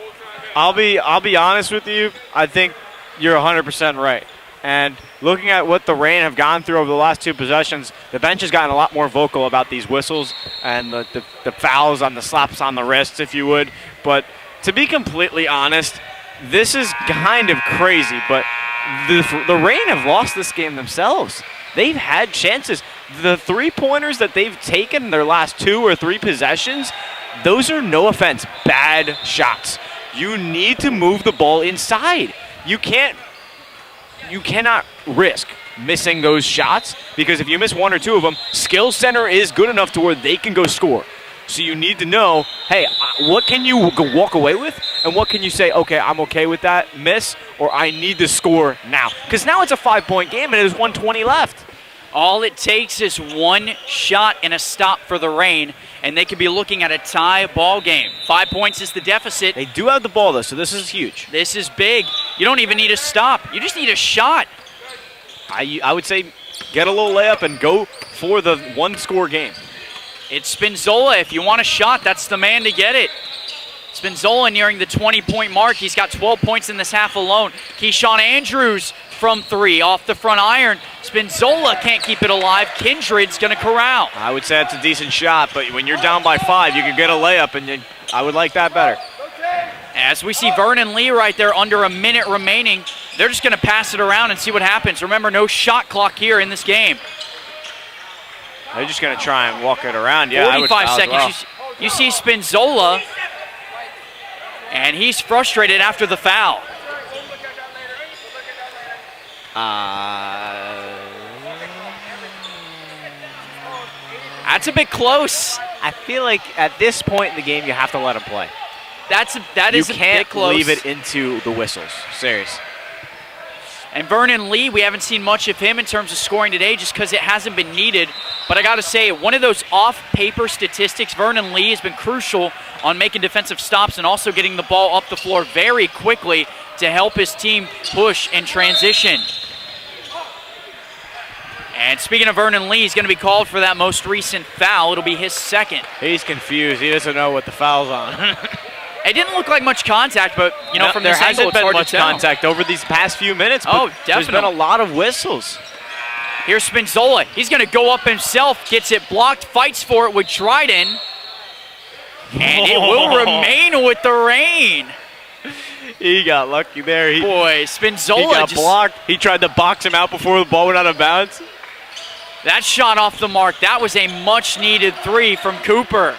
S2: I'll be honest with you. I think you're 100% right. And looking at what the Reign have gone through over the last 2 possessions, the bench has gotten a lot more vocal about these whistles and the fouls on the slaps on the wrists, if you would. But to be completely honest, this is kind of crazy, but the Reign have lost this game themselves. They've had chances. The 3-pointers that they've taken their last 2 or 3 possessions, those are, no offense, bad shots. You need to move the ball inside. You cannot risk missing those shots, because if you miss 1 or 2 of them, skill center is good enough to where they can go score. So you need to know, hey, what can you walk away with, and what can you say, okay, I'm okay with that miss, or I need to score now. Because now it's a 5-point game and there's 1:20 left.
S1: All it takes is 1 shot and a stop for the Reign, and they could be looking at a tie ball game. 5 points is the deficit.
S2: They do have the ball, though, so this is huge.
S1: This is big. You don't even need a stop. You just need a shot.
S2: I would say get a little layup and go for the 1-score game.
S1: It's Spinzola. If you want a shot, that's the man to get it. Spinzola nearing the 20-point mark. He's got 12 points in this half alone. Keyshawn Andrews from 3 off the front iron. Spinzola can't keep it alive. Kindred's going to corral.
S2: I would say that's a decent shot, but when you're down by 5, you can get a layup, and I would like that better.
S1: As we see Vernon Lee right there, under a minute remaining, they're just going to pass it around and see what happens. Remember, no shot clock here in this game.
S2: They're just going to try and walk it around. Yeah,
S1: 45 seconds. Well. You see Spinzola, and he's frustrated after the foul. That's a bit close.
S2: I feel like at this point in the game, you have to let him play.
S1: That is a bit close.
S2: You can't leave it into the whistles. Serious.
S1: And Vernon Lee, we haven't seen much of him in terms of scoring today just because it hasn't been needed. But I got to say, one of those off-paper statistics, Vernon Lee has been crucial on making defensive stops and also getting the ball up the floor very quickly. to help his team push and transition. And speaking of Vernon Lee, he's going to be called for that most recent foul. It'll be his second.
S2: He's confused. He doesn't know what the foul's on.
S1: It didn't look like much contact, but, you know, from
S2: there
S1: this angle,
S2: hasn't
S1: it's
S2: been
S1: hard
S2: much
S1: to tell.
S2: contact over these past few minutes. But
S1: definitely.
S2: There's been a lot of whistles.
S1: Here's Spinzola. He's going to go up himself, gets it blocked, fights for it with Dryden. And it will remain with the rain.
S2: He got lucky there.
S1: Boy, Spinzola
S2: he got
S1: just
S2: blocked. He tried to box him out before the ball went out of bounds.
S1: That shot off the mark. That was a much-needed three from Cooper.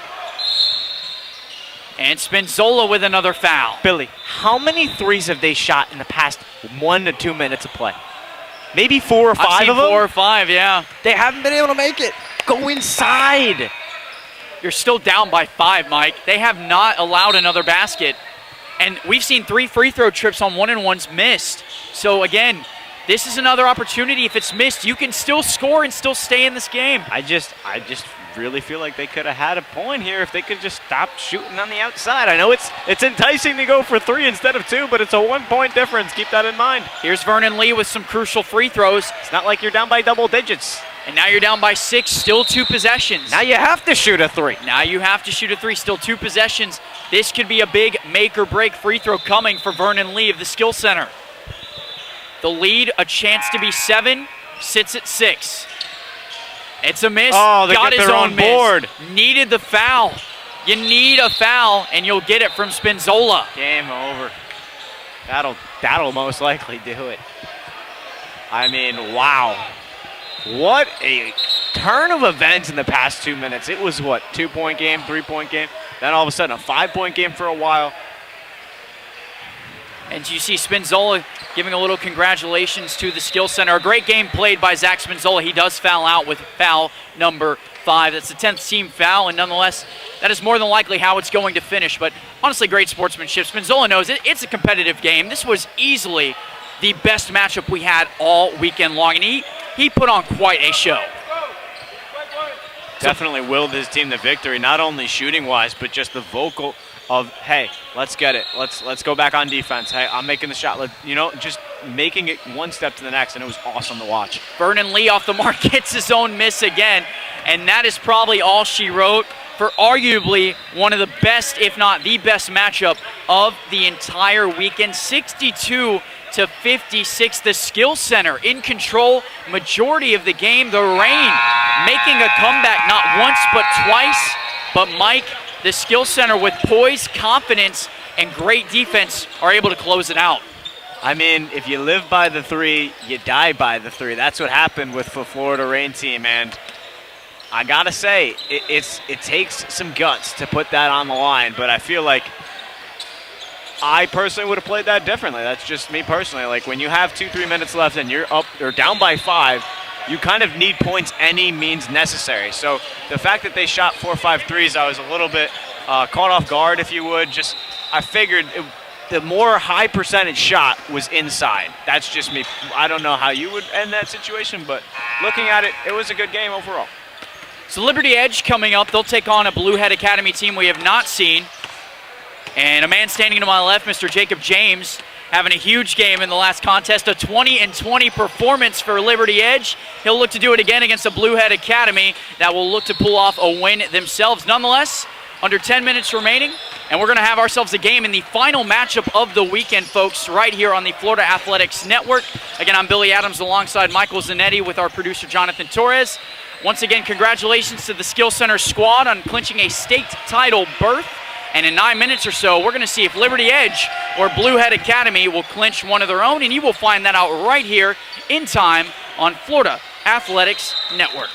S1: And Spinzola with another foul.
S2: Billy, how many threes have they shot in the past 1 to 2 minutes of play? Maybe 4 or 5
S1: I've seen
S2: of them?
S1: 4 or 5, yeah.
S2: They haven't been able to make it. Go inside.
S1: You're still down by 5, Mike. They have not allowed another basket. And we've seen 3 free throw trips on 1-and-1s missed. So, again, this is another opportunity. If it's missed, you can still score and still stay in this game.
S2: I just really feel like they could have had a point here if they could just stop shooting on the outside. I know it's enticing to go for 3 instead of 2, but it's a 1-point difference. Keep that in mind.
S1: Here's Vernon Lee with some crucial free throws.
S2: It's not like you're down by double digits.
S1: And now you're down by 6, still 2 possessions.
S2: Now you have to shoot a 3.
S1: Now you have to shoot a 3, still 2 possessions. This could be a big make or break free throw coming for Vernon Lee of the Skill Center. The lead, a chance to be 7, sits at 6. It's a miss.
S2: Oh, they
S1: got
S2: get
S1: his
S2: their
S1: own
S2: own
S1: miss.
S2: board.
S1: Needed the foul. You need a foul, and you'll get it from Spinzola.
S2: Game over. That'll most likely do it. I mean, wow. What a turn of events in the past 2 minutes. It was, what, 2-point game, 3-point game? Then all of a sudden a 5-point game for a while.
S1: And you see Spinzola giving a little congratulations to the Skill Center. A great game played by Zach Spinzola. He does foul out with foul number 5. That's the 10th team foul, and nonetheless, that is more than likely how it's going to finish. But honestly, great sportsmanship. Spinzola knows it's a competitive game. This was easily the best matchup we had all weekend long, and he put on quite a show.
S2: Definitely willed his team to victory, not only shooting-wise, but just the vocal of, hey, let's get it. Let's go back on defense. Hey, I'm making the shot. Just making it one step to the next, and it was awesome to watch.
S1: Vernon Lee off the mark gets his own miss again, and that is probably all she wrote for arguably one of the best, if not the best matchup of the entire weekend. 62-56, the Skill Center in control majority of the game. The Rain making a comeback not once but twice. But Mike, the Skill Center with poise, confidence, and great defense are able to close it out.
S2: I mean, if you live by the 3, you die by the 3. That's what happened with the Florida Rain team, and I gotta say, it takes some guts to put that on the line, but I feel like I personally would have played that differently. That's just me personally. Like, when you have 2-3 minutes left and you're up or down by 5, you kind of need points any means necessary. So the fact that they shot 4 or 5 threes, I was a little bit caught off guard, if you would. Just I figured the more high percentage shot was inside. That's just me. I don't know how you would end that situation, but looking at it, it was a good game overall.
S1: So Liberty Edge coming up. They'll take on a Blue Head Academy team we have not seen. And a man standing to my left, Mr. Jacob James, having a huge game in the last contest, a 20-20 performance for Liberty Edge. He'll look to do it again against a Blue Head Academy that will look to pull off a win themselves. Nonetheless, under 10 minutes remaining, and we're going to have ourselves a game in the final matchup of the weekend, folks, right here on the Florida Athletics Network. Again, I'm Billy Adams alongside Michael Zanetti with our producer Jonathan Torres. Once again, congratulations to the Skill Center squad on clinching a state title berth. And in 9 minutes or so, we're going to see if Liberty Edge or Blue Head Academy will clinch one of their own, and you will find that out right here in time on Florida Athletics Network.